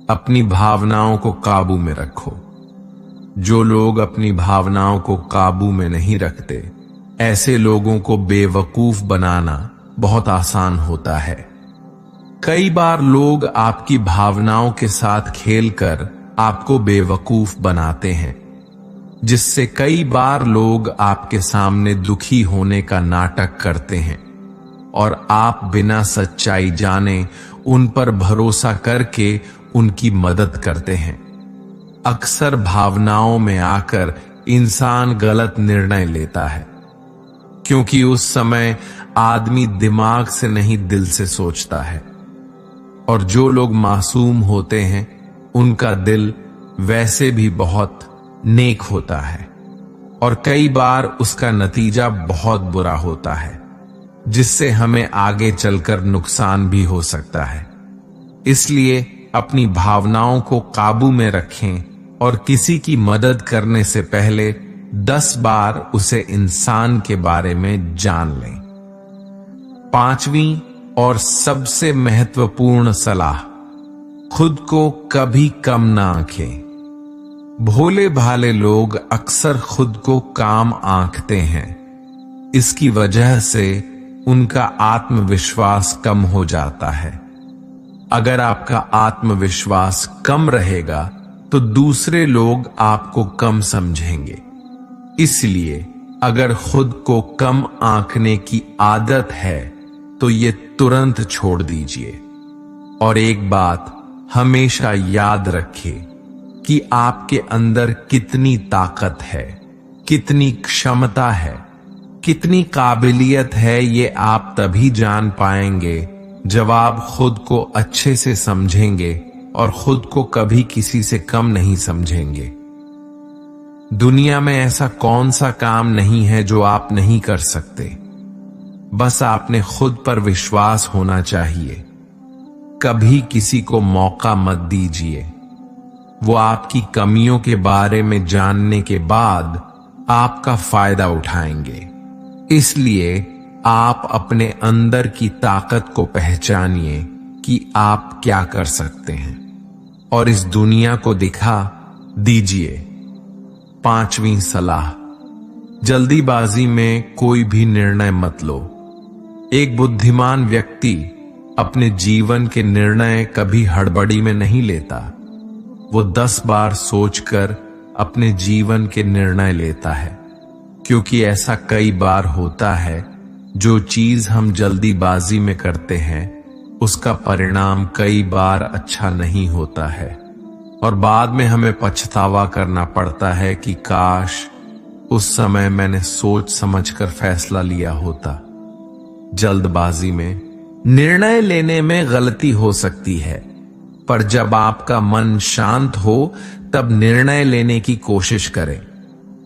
अपनी भावनाओं को काबू में रखो। जो लोग अपनी भावनाओं को काबू में नहीं रखते, ऐसे लोगों को बेवकूफ बनाना बहुत आसान होता है। कई बार लोग आपकी भावनाओं के साथ खेलकर आपको बेवकूफ बनाते हैं, जिससे कई बार लोग आपके सामने दुखी होने का नाटक करते हैं और आप बिना सच्चाई जाने उन पर भरोसा करके उनकी मदद करते हैं। अक्सर भावनाओं में आकर इंसान गलत निर्णय लेता है, क्योंकि उस समय आदमी दिमाग से नहीं दिल से सोचता है। और जो लोग मासूम होते हैं, उनका दिल वैसे भी बहुत नेक होता है और कई बार उसका नतीजा बहुत बुरा होता है, जिससे हमें आगे चलकर नुकसान भी हो सकता है। इसलिए अपनी भावनाओं को काबू में रखें और किसी की मदद करने से पहले 10 बार उसे इंसान के बारे में जान लें। पांचवी और सबसे महत्वपूर्ण सलाह, खुद को कभी कम ना आंकें। भोले भाले लोग अक्सर खुद को काम आंकते हैं। इसकी वजह से उनका आत्मविश्वास कम हो जाता है। अगर आपका आत्मविश्वास कम रहेगा तो दूसरे लोग आपको कम समझेंगे। इसलिए अगर खुद को कम आंकने की आदत है तो ये तुरंत छोड़ दीजिए। और एक बात हमेशा याद रखें कि आपके अंदर कितनी ताकत है, कितनी क्षमता है, कितनी काबिलियत है, ये आप तभी जान पाएंगे जब आप खुद को अच्छे से समझेंगे और खुद को कभी किसी से कम नहीं समझेंगे। दुनिया में ऐसा कौन सा काम नहीं है जो आप नहीं कर सकते। बस आपने खुद पर विश्वास होना चाहिए। कभी किसी को मौका मत दीजिए। वो आपकी कमियों के बारे में जानने के बाद आपका फायदा उठाएंगे। इसलिए आप अपने अंदर की ताकत को पहचानिए कि आप क्या कर सकते हैं और इस दुनिया को दिखा दीजिए। पांचवी सलाह, जल्दीबाजी में कोई भी निर्णय मत लो। एक बुद्धिमान व्यक्ति अपने जीवन के निर्णय कभी हड़बड़ी में नहीं लेता। वो 10 बार सोचकर अपने जीवन के निर्णय लेता है, क्योंकि ऐसा कई बार होता है जो चीज हम जल्दीबाजी में करते हैं उसका परिणाम कई बार अच्छा नहीं होता है और बाद में हमें पछतावा करना पड़ता है कि काश उस समय मैंने सोच समझकर फैसला लिया होता। जल्दबाजी में निर्णय लेने में गलती हो सकती है, पर जब आपका मन शांत हो तब निर्णय लेने की कोशिश करें,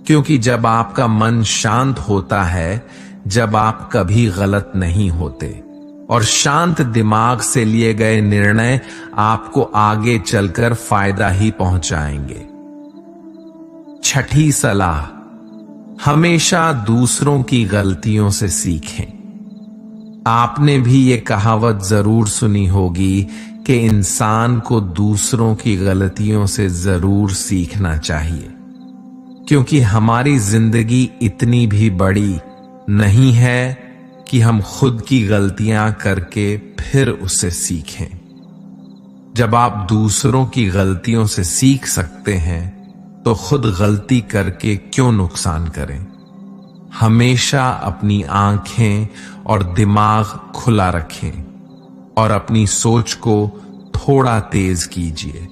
क्योंकि जब आपका मन शांत होता है, जब आप कभी गलत नहीं होते और शांत दिमाग से लिए गए निर्णय आपको आगे चलकर फायदा ही पहुंचाएंगे। छठी सलाह, हमेशा दूसरों की गलतियों से सीखें। आपने भी ये कहावत जरूर सुनी होगी कि इंसान को दूसरों की गलतियों से जरूर सीखना चाहिए, क्योंकि हमारी जिंदगी इतनी भी बड़ी नहीं है कि हम खुद की गलतियां करके फिर उससे सीखें। जब आप दूसरों की गलतियों से सीख सकते हैं तो खुद गलती करके क्यों नुकसान करें। हमेशा अपनी आंखें और दिमाग खुला रखें और अपनी सोच को थोड़ा तेज कीजिए।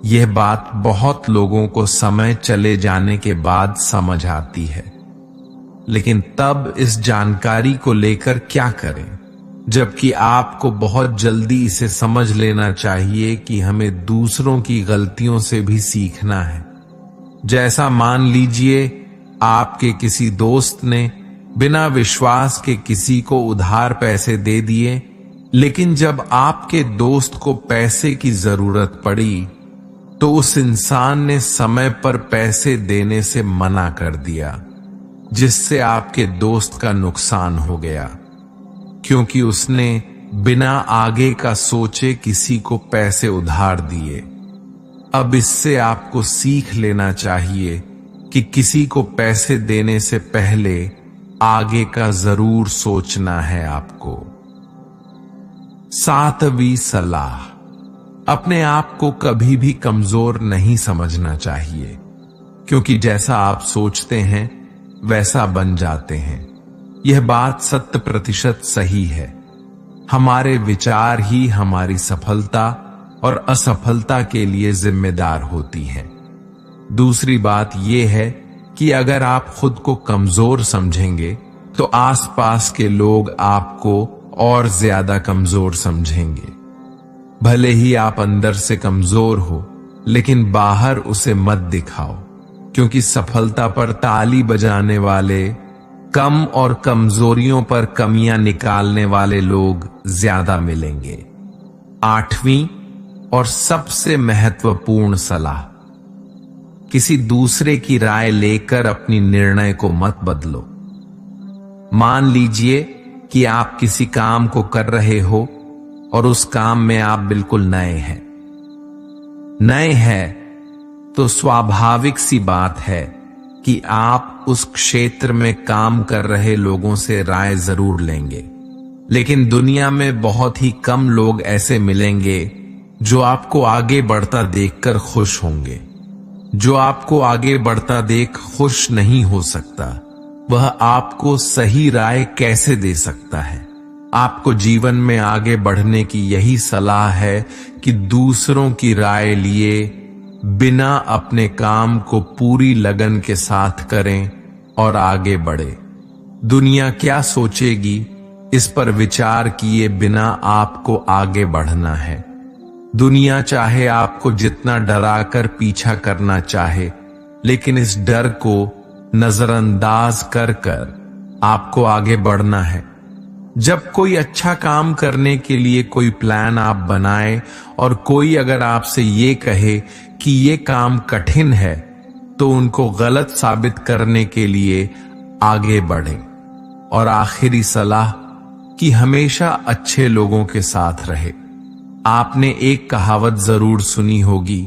यह बात बहुत लोगों को समय चले जाने के बाद समझ आती है, लेकिन तब इस जानकारी को लेकर क्या करें, जबकि आपको बहुत जल्दी इसे समझ लेना चाहिए कि हमें दूसरों की गलतियों से भी सीखना है। जैसा मान लीजिए आपके किसी दोस्त ने बिना विश्वास के किसी को उधार पैसे दे दिए, लेकिन जब आपके दोस्त को पैसे की जरूरत पड़ी तो उस इंसान ने समय पर पैसे देने से मना कर दिया, जिससे आपके दोस्त का नुकसान हो गया, क्योंकि उसने बिना आगे का सोचे किसी को पैसे उधार दिए। अब इससे आपको सीख लेना चाहिए कि किसी को पैसे देने से पहले आगे का जरूर सोचना है आपको। 7वीं सलाह, अपने आप को कभी भी कमजोर नहीं समझना चाहिए, क्योंकि जैसा आप सोचते हैं वैसा बन जाते हैं। यह बात 100% सही है। हमारे विचार ही हमारी सफलता और असफलता के लिए जिम्मेदार होती हैं। दूसरी बात यह है कि अगर आप खुद को कमजोर समझेंगे तो आसपास के लोग आपको और ज्यादा कमजोर समझेंगे। भले ही आप अंदर से कमजोर हो, लेकिन बाहर उसे मत दिखाओ, क्योंकि सफलता पर ताली बजाने वाले कम और कमजोरियों पर कमियां निकालने वाले लोग ज्यादा मिलेंगे। 8वीं और सबसे महत्वपूर्ण सलाह, किसी दूसरे की राय लेकर अपनी निर्णय को मत बदलो। मान लीजिए कि आप किसी काम को कर रहे हो और उस काम में आप बिल्कुल नए हैं तो स्वाभाविक सी बात है कि आप उस क्षेत्र में काम कर रहे लोगों से राय जरूर लेंगे, लेकिन दुनिया में बहुत ही कम लोग ऐसे मिलेंगे जो आपको आगे बढ़ता देखकर खुश होंगे। जो आपको आगे बढ़ता देख खुश नहीं हो सकता, वह आपको सही राय कैसे दे सकता है। आपको जीवन में आगे बढ़ने की यही सलाह है कि दूसरों की राय लिए बिना अपने काम को पूरी लगन के साथ करें और आगे बढ़े। दुनिया क्या सोचेगी इस पर विचार किए बिना आपको आगे बढ़ना है। दुनिया चाहे आपको जितना डराकर पीछा करना चाहे, लेकिन इस डर को नजरअंदाज कर आपको आगे बढ़ना है। जब कोई अच्छा काम करने के लिए कोई प्लान आप बनाए और कोई अगर आपसे ये कहे कि ये काम कठिन है, तो उनको गलत साबित करने के लिए आगे बढ़ें। और आखिरी सलाह कि हमेशा अच्छे लोगों के साथ रहे। आपने एक कहावत जरूर सुनी होगी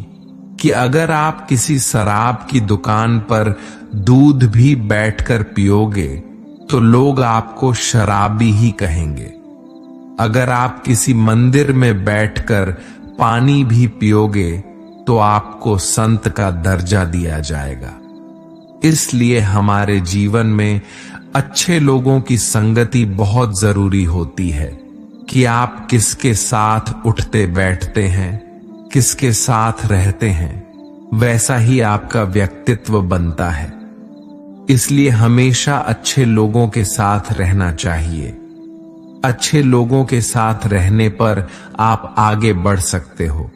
कि अगर आप किसी शराब की दुकान पर दूध भी बैठकर पियोगे तो लोग आपको शराबी ही कहेंगे। अगर आप किसी मंदिर में बैठकर पानी भी पियोगे तो आपको संत का दर्जा दिया जाएगा। इसलिए हमारे जीवन में अच्छे लोगों की संगति बहुत जरूरी होती है कि आप किसके साथ उठते बैठते हैं, किसके साथ रहते हैं, वैसा ही आपका व्यक्तित्व बनता है। इसलिए हमेशा अच्छे लोगों के साथ रहना चाहिए। अच्छे लोगों के साथ रहने पर आप आगे बढ़ सकते हो।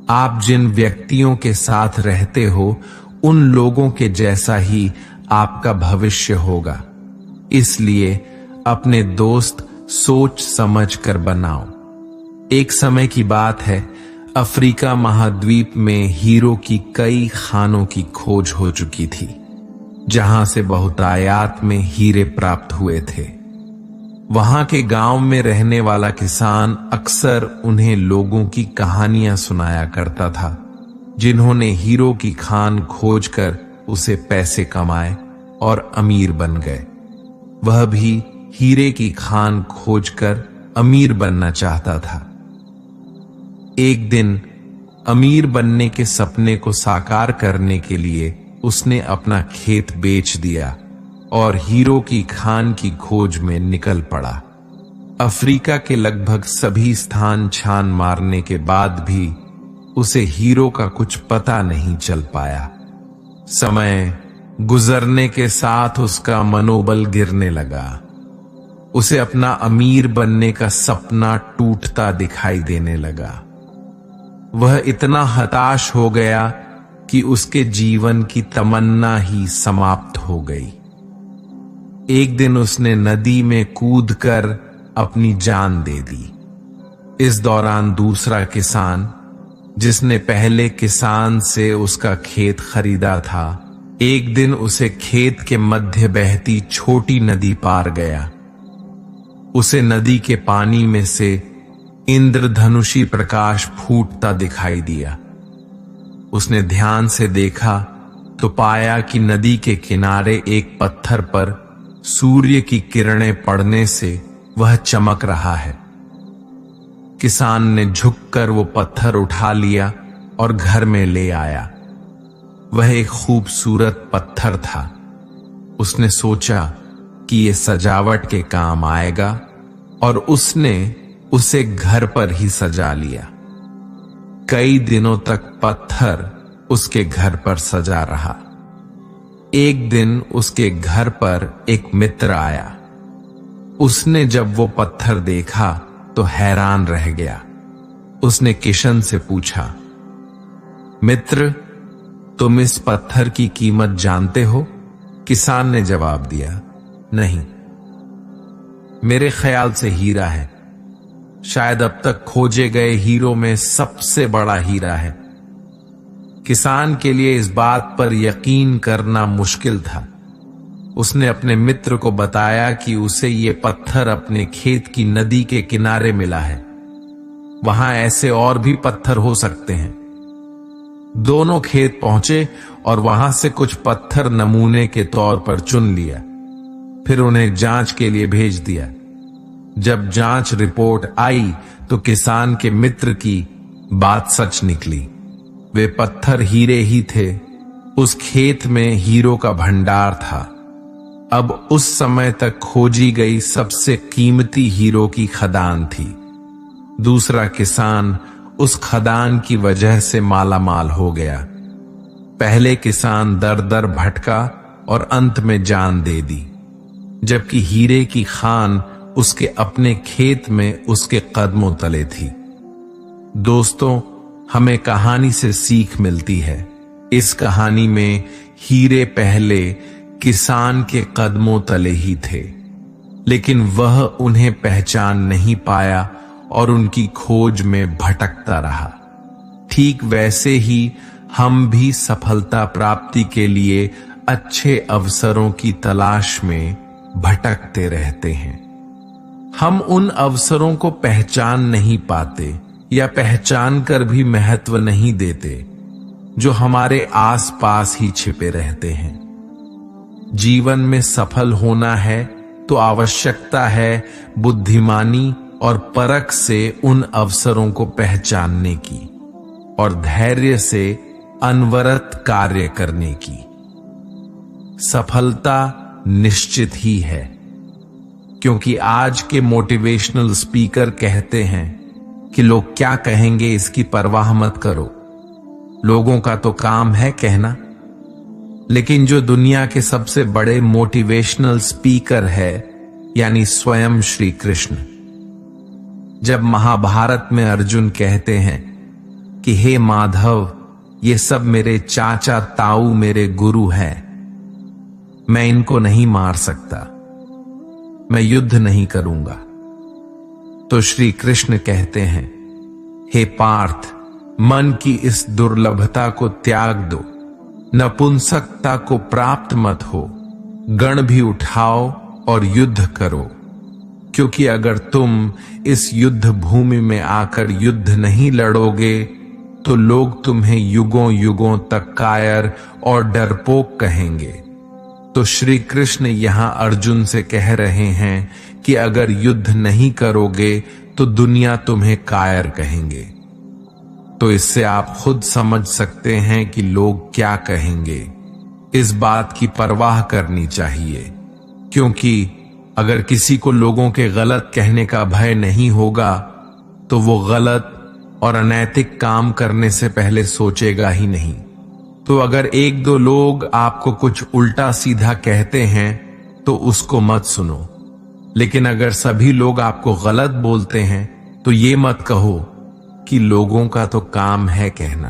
आप जिन व्यक्तियों के साथ रहते हो उन लोगों के जैसा ही आपका भविष्य होगा। इसलिए अपने दोस्त सोच समझ कर बनाओ। एक समय की बात है, अफ्रीका महाद्वीप में हीरो की कई खानों की खोज हो चुकी थी, जहां से बहुतायात में हीरे प्राप्त हुए थे। वहां के गांव में रहने वाला किसान अक्सर उन्हें लोगों की कहानियां सुनाया करता था, जिन्होंने हीरो की खान खोजकर उसे पैसे कमाए और अमीर बन गए। वह भी हीरे की खान खोजकर अमीर बनना चाहता था। एक दिन अमीर बनने के सपने को साकार करने के लिए उसने अपना खेत बेच दिया और हीरो की खान की खोज में निकल पड़ा। अफ्रीका के लगभग सभी स्थान छान मारने के बाद भी उसे हीरो का कुछ पता नहीं चल पाया। समय गुजरने के साथ उसका मनोबल गिरने लगा। उसे अपना अमीर बनने का सपना टूटता दिखाई देने लगा। वह इतना हताश हो गया कि उसके जीवन की तमन्ना ही समाप्त हो गई। एक दिन उसने नदी में कूदकर अपनी जान दे दी। इस दौरान दूसरा किसान, जिसने पहले किसान से उसका खेत खरीदा था, एक दिन उसे खेत के मध्य बहती छोटी नदी पार गया। उसे नदी के पानी में से इंद्रधनुषी प्रकाश फूटता दिखाई दिया। उसने ध्यान से देखा तो पाया कि नदी के किनारे एक पत्थर पर सूर्य की किरणें पड़ने से वह चमक रहा है। किसान ने झुककर वो पत्थर उठा लिया और घर में ले आया। वह एक खूबसूरत पत्थर था। उसने सोचा कि ये सजावट के काम आएगा और उसने उसे घर पर ही सजा लिया। कई दिनों तक पत्थर उसके घर पर सजा रहा। एक दिन उसके घर पर एक मित्र आया। उसने जब वो पत्थर देखा तो हैरान रह गया। उसने किशन से पूछा, मित्र, तुम इस पत्थर की कीमत जानते हो? किसान ने जवाब दिया, नहीं, मेरे ख्याल से हीरा है। शायद अब तक खोजे गए हीरो में सबसे बड़ा हीरा है। किसान के लिए इस बात पर यकीन करना मुश्किल था। उसने अपने मित्र को बताया कि उसे ये पत्थर अपने खेत की नदी के किनारे मिला है। वहां ऐसे और भी पत्थर हो सकते हैं। दोनों खेत पहुंचे और वहां से कुछ पत्थर नमूने के तौर पर चुन लिया। फिर उन्हें जांच के लिए भेज दिया। जब जांच रिपोर्ट आई तो किसान के मित्र की बात सच निकली। वे पत्थर हीरे ही थे। उस खेत में हीरो का भंडार था। अब उस समय तक खोजी गई सबसे कीमती हीरो की खदान थी। दूसरा किसान उस खदान की वजह से मालामाल हो गया। पहले किसान दर दर भटका और अंत में जान दे दी, जबकि हीरे की खान उसके अपने खेत में उसके कदमों तले थी। दोस्तों, हमें कहानी से सीख मिलती है। इस कहानी में हीरे पहले किसान के कदमों तले ही थे, लेकिन वह उन्हें पहचान नहीं पाया और उनकी खोज में भटकता रहा। ठीक वैसे ही हम भी सफलता प्राप्ति के लिए अच्छे अवसरों की तलाश में भटकते रहते हैं। हम उन अवसरों को पहचान नहीं पाते या पहचान कर भी महत्व नहीं देते जो हमारे आसपास ही छिपे रहते हैं। जीवन में सफल होना है तो आवश्यकता है बुद्धिमानी और परख से उन अवसरों को पहचानने की और धैर्य से अनवरत कार्य करने की। सफलता निश्चित ही है, क्योंकि आज के मोटिवेशनल स्पीकर कहते हैं कि लोग क्या कहेंगे इसकी परवाह मत करो। लोगों का तो काम है कहना। लेकिन जो दुनिया के सबसे बड़े मोटिवेशनल स्पीकर है, यानी स्वयं श्री कृष्ण, जब महाभारत में अर्जुन कहते हैं कि हे माधव, ये सब मेरे चाचा ताऊ मेरे गुरु हैं, मैं इनको नहीं मार सकता, मैं युद्ध नहीं करूंगा, तो श्री कृष्ण कहते हैं, हे पार्थ, मन की इस दुर्लभता को त्याग दो, नपुंसकता को प्राप्त मत हो, गण भी उठाओ और युद्ध करो। क्योंकि अगर तुम इस युद्ध भूमि में आकर युद्ध नहीं लड़ोगे तो लोग तुम्हें युगों युगों तक कायर और डरपोक कहेंगे। तो श्री कृष्ण यहां अर्जुन से कह रहे हैं कि अगर युद्ध नहीं करोगे तो दुनिया तुम्हें कायर कहेंगे। तो इससे आप खुद समझ सकते हैं कि लोग क्या कहेंगे। इस बात की परवाह करनी चाहिए, क्योंकि अगर किसी को लोगों के गलत कहने का भय नहीं होगा तो वो गलत और अनैतिक काम करने से पहले सोचेगा ही नहीं। तो अगर एक दो लोग आपको कुछ उल्टा सीधा कहते हैं तो उसको मत सुनो, लेकिन अगर सभी लोग आपको गलत बोलते हैं तो ये मत कहो कि लोगों का तो काम है कहना।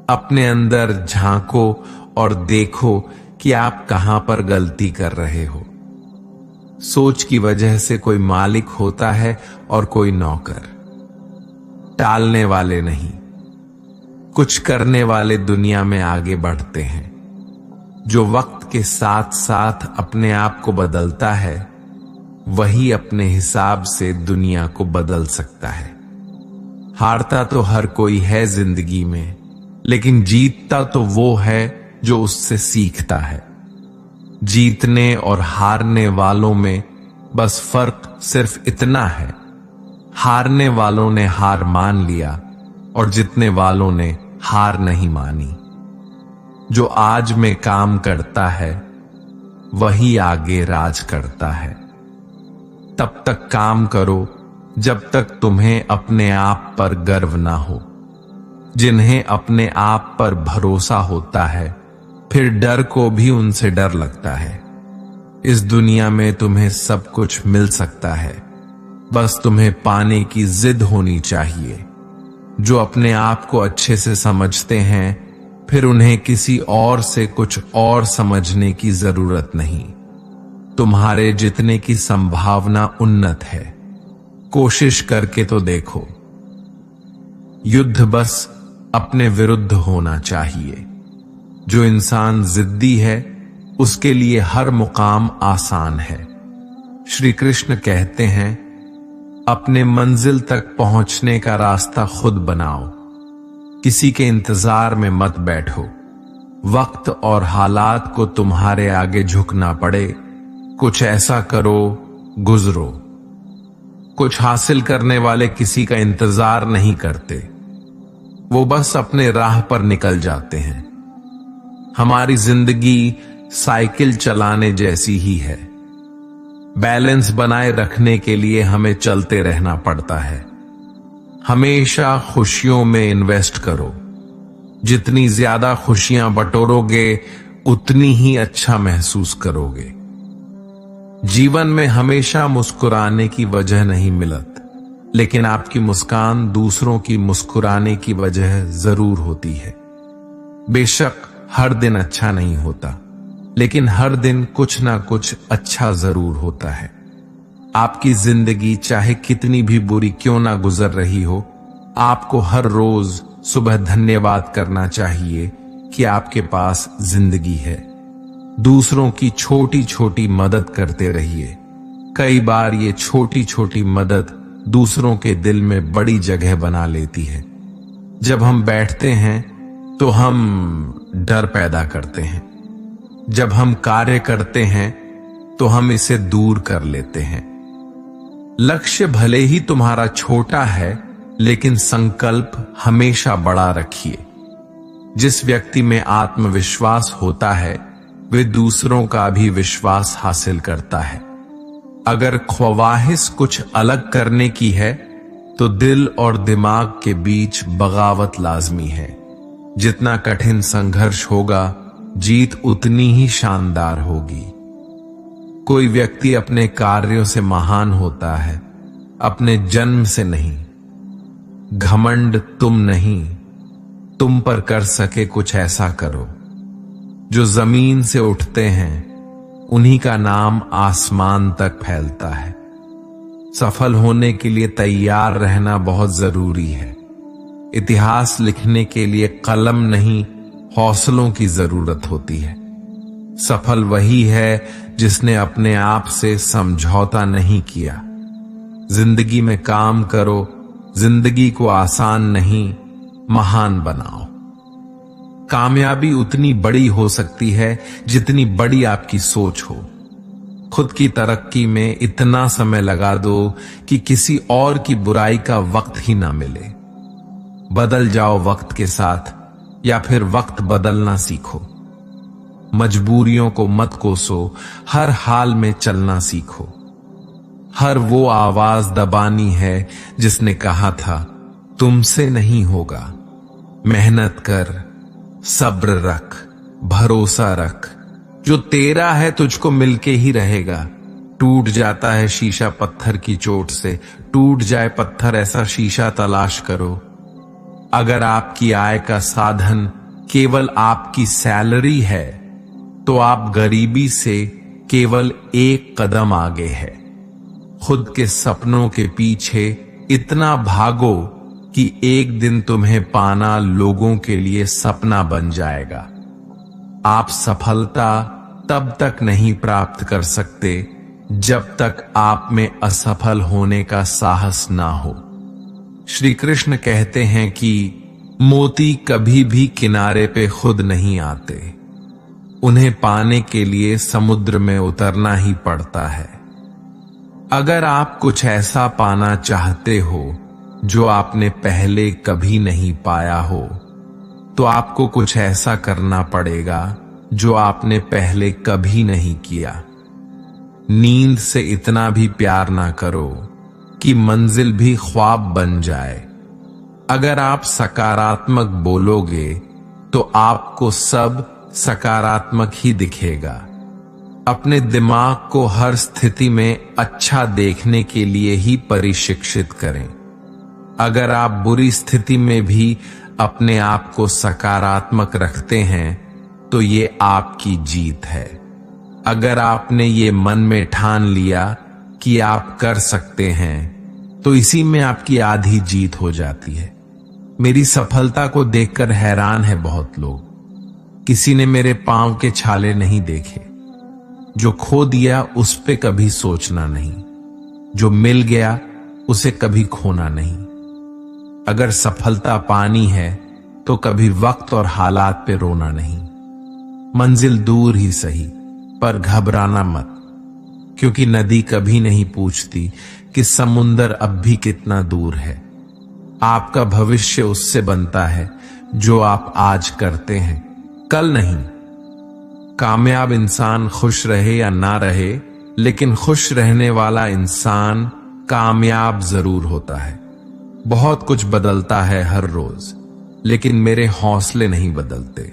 अपने अंदर झांको और देखो कि आप कहां पर गलती कर रहे हो। सोच की वजह से कोई मालिक होता है और कोई नौकर, टालने वाले नहीं। कुछ करने वाले दुनिया में आगे बढ़ते हैं। जो वक्त के साथ साथ अपने आप को बदलता है वही अपने हिसाब से दुनिया को बदल सकता है। हारता तो हर कोई है जिंदगी में, लेकिन जीतता तो वो है जो उससे सीखता है। जीतने और हारने वालों में बस फर्क सिर्फ इतना है, हारने वालों ने हार मान लिया और जीतने वालों ने हार नहीं मानी। जो आज में काम करता है वही आगे राज करता है। तब तक काम करो जब तक तुम्हें अपने आप पर गर्व ना हो। जिन्हें अपने आप पर भरोसा होता है फिर डर को भी उनसे डर लगता है। इस दुनिया में तुम्हें सब कुछ मिल सकता है, बस तुम्हें पाने की जिद होनी चाहिए। जो अपने आप को अच्छे से समझते हैं फिर उन्हें किसी और से कुछ और समझने की जरूरत नहीं। तुम्हारे जितने की संभावना उन्नत है, कोशिश करके तो देखो। युद्ध बस अपने विरुद्ध होना चाहिए। जो इंसान जिद्दी है उसके लिए हर मुकाम आसान है। श्री कृष्ण कहते हैं, अपने मंजिल तक पहुंचने का रास्ता खुद बनाओ। किसी के इंतजार में मत बैठो। वक्त और हालात को तुम्हारे आगे झुकना पड़े, कुछ ऐसा करो, गुजरो। कुछ हासिल करने वाले किसी का इंतजार नहीं करते, वो बस अपने राह पर निकल जाते हैं। हमारी जिंदगी साइकिल चलाने जैसी ही है। बैलेंस बनाए रखने के लिए हमें चलते रहना पड़ता है। हमेशा खुशियों में इन्वेस्ट करो। जितनी ज्यादा खुशियां बटोरोगे उतनी ही अच्छा महसूस करोगे। जीवन में हमेशा मुस्कुराने की वजह नहीं मिलत, लेकिन आपकी मुस्कान दूसरों की मुस्कुराने की वजह जरूर होती है। बेशक हर दिन अच्छा नहीं होता, लेकिन हर दिन कुछ ना कुछ अच्छा जरूर होता है। आपकी जिंदगी चाहे कितनी भी बुरी क्यों ना गुजर रही हो, आपको हर रोज सुबह धन्यवाद करना चाहिए कि आपके पास जिंदगी है। दूसरों की छोटी छोटी मदद करते रहिए। कई बार ये छोटी छोटी मदद दूसरों के दिल में बड़ी जगह बना लेती है। जब हम बैठते हैं तो हम डर पैदा करते हैं, जब हम कार्य करते हैं तो हम इसे दूर कर लेते हैं। लक्ष्य भले ही तुम्हारा छोटा है, लेकिन संकल्प हमेशा बड़ा रखिए। जिस व्यक्ति में आत्मविश्वास होता है वे दूसरों का भी विश्वास हासिल करता है। अगर ख्वाहिश कुछ अलग करने की है तो दिल और दिमाग के बीच बगावत लाजमी है। जितना कठिन संघर्ष होगा जीत उतनी ही शानदार होगी। कोई व्यक्ति अपने कार्यों से महान होता है, अपने जन्म से नहीं। घमंड तुम नहीं, तुम पर कर सके कुछ ऐसा करो। जो जमीन से उठते हैं उन्हीं का नाम आसमान तक फैलता है। सफल होने के लिए तैयार रहना बहुत जरूरी है। इतिहास लिखने के लिए कलम नहीं, हौसलों की जरूरत होती है। सफल वही है जिसने अपने आप से समझौता नहीं किया। जिंदगी में काम करो, जिंदगी को आसान नहीं महान बनाओ। कामयाबी उतनी बड़ी हो सकती है जितनी बड़ी आपकी सोच हो। खुद की तरक्की में इतना समय लगा दो कि किसी और की बुराई का वक्त ही ना मिले। बदल जाओ वक्त के साथ या फिर वक्त बदलना सीखो। मजबूरियों को मत कोसो, हर हाल में चलना सीखो। हर वो आवाज दबानी है जिसने कहा था तुमसे नहीं होगा। मेहनत कर, सब्र रख, भरोसा रख, जो तेरा है तुझको मिलके ही रहेगा। टूट जाता है शीशा पत्थर की चोट से, टूट जाए पत्थर ऐसा शीशा तलाश करो। अगर आपकी आय का साधन केवल आपकी सैलरी है तो आप गरीबी से केवल एक कदम आगे है। खुद के सपनों के पीछे इतना भागो कि एक दिन तुम्हें पाना लोगों के लिए सपना बन जाएगा। आप सफलता तब तक नहीं प्राप्त कर सकते जब तक आप में असफल होने का साहस ना हो। श्री कृष्ण कहते हैं कि मोती कभी भी किनारे पे खुद नहीं आते, उन्हें पाने के लिए समुद्र में उतरना ही पड़ता है। अगर आप कुछ ऐसा पाना चाहते हो जो आपने पहले कभी नहीं पाया हो, तो आपको कुछ ऐसा करना पड़ेगा जो आपने पहले कभी नहीं किया। नींद से इतना भी प्यार ना करो कि मंजिल भी ख्वाब बन जाए। अगर आप सकारात्मक बोलोगे तो आपको सब सकारात्मक ही दिखेगा। अपने दिमाग को हर स्थिति में अच्छा देखने के लिए ही प्रशिक्षित करें। अगर आप बुरी स्थिति में भी अपने आप को सकारात्मक रखते हैं तो ये आपकी जीत है। अगर आपने ये मन में ठान लिया कि आप कर सकते हैं तो इसी में आपकी आधी जीत हो जाती है। मेरी सफलता को देखकर हैरान है बहुत लोग। किसी ने मेरे पांव के छाले नहीं देखे। जो खो दिया उस पे कभी सोचना नहीं, जो मिल गया उसे कभी खोना नहीं। अगर सफलता पानी है तो कभी वक्त और हालात पे रोना नहीं। मंजिल दूर ही सही पर घबराना मत, क्योंकि नदी कभी नहीं पूछती कि समुंदर अब भी कितना दूर है। आपका भविष्य उससे बनता है जो आप आज करते हैं, कल नहीं। कामयाब इंसान खुश रहे या ना रहे, लेकिन खुश रहने वाला इंसान कामयाब जरूर होता है। बहुत कुछ बदलता है हर रोज, लेकिन मेरे हौसले नहीं बदलते।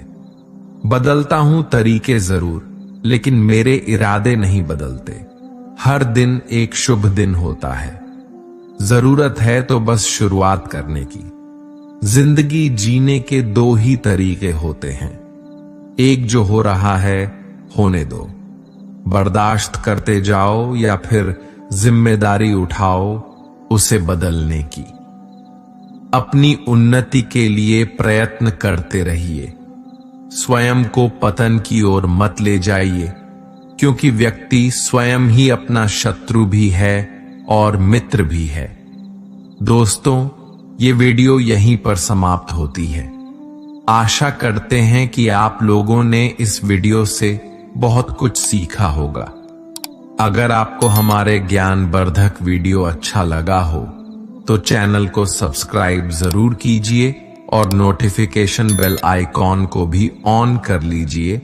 बदलता हूं तरीके जरूर, लेकिन मेरे इरादे नहीं बदलते। हर दिन एक शुभ दिन होता है। जरूरत है तो बस शुरुआत करने की। जिंदगी जीने के दो ही तरीके होते हैं, एक जो हो रहा है होने दो, बर्दाश्त करते जाओ, या फिर जिम्मेदारी उठाओ उसे बदलने की। अपनी उन्नति के लिए प्रयत्न करते रहिए। स्वयं को पतन की ओर मत ले जाइए, क्योंकि व्यक्ति स्वयं ही अपना शत्रु भी है और मित्र भी है। दोस्तों, ये वीडियो यहीं पर समाप्त होती है। आशा करते हैं कि आप लोगों ने इस वीडियो से बहुत कुछ सीखा होगा। अगर आपको हमारे ज्ञानवर्धक वीडियो अच्छा लगा हो तो चैनल को सब्सक्राइब जरूर कीजिए और नोटिफिकेशन बेल आइकॉन को भी ऑन कर लीजिए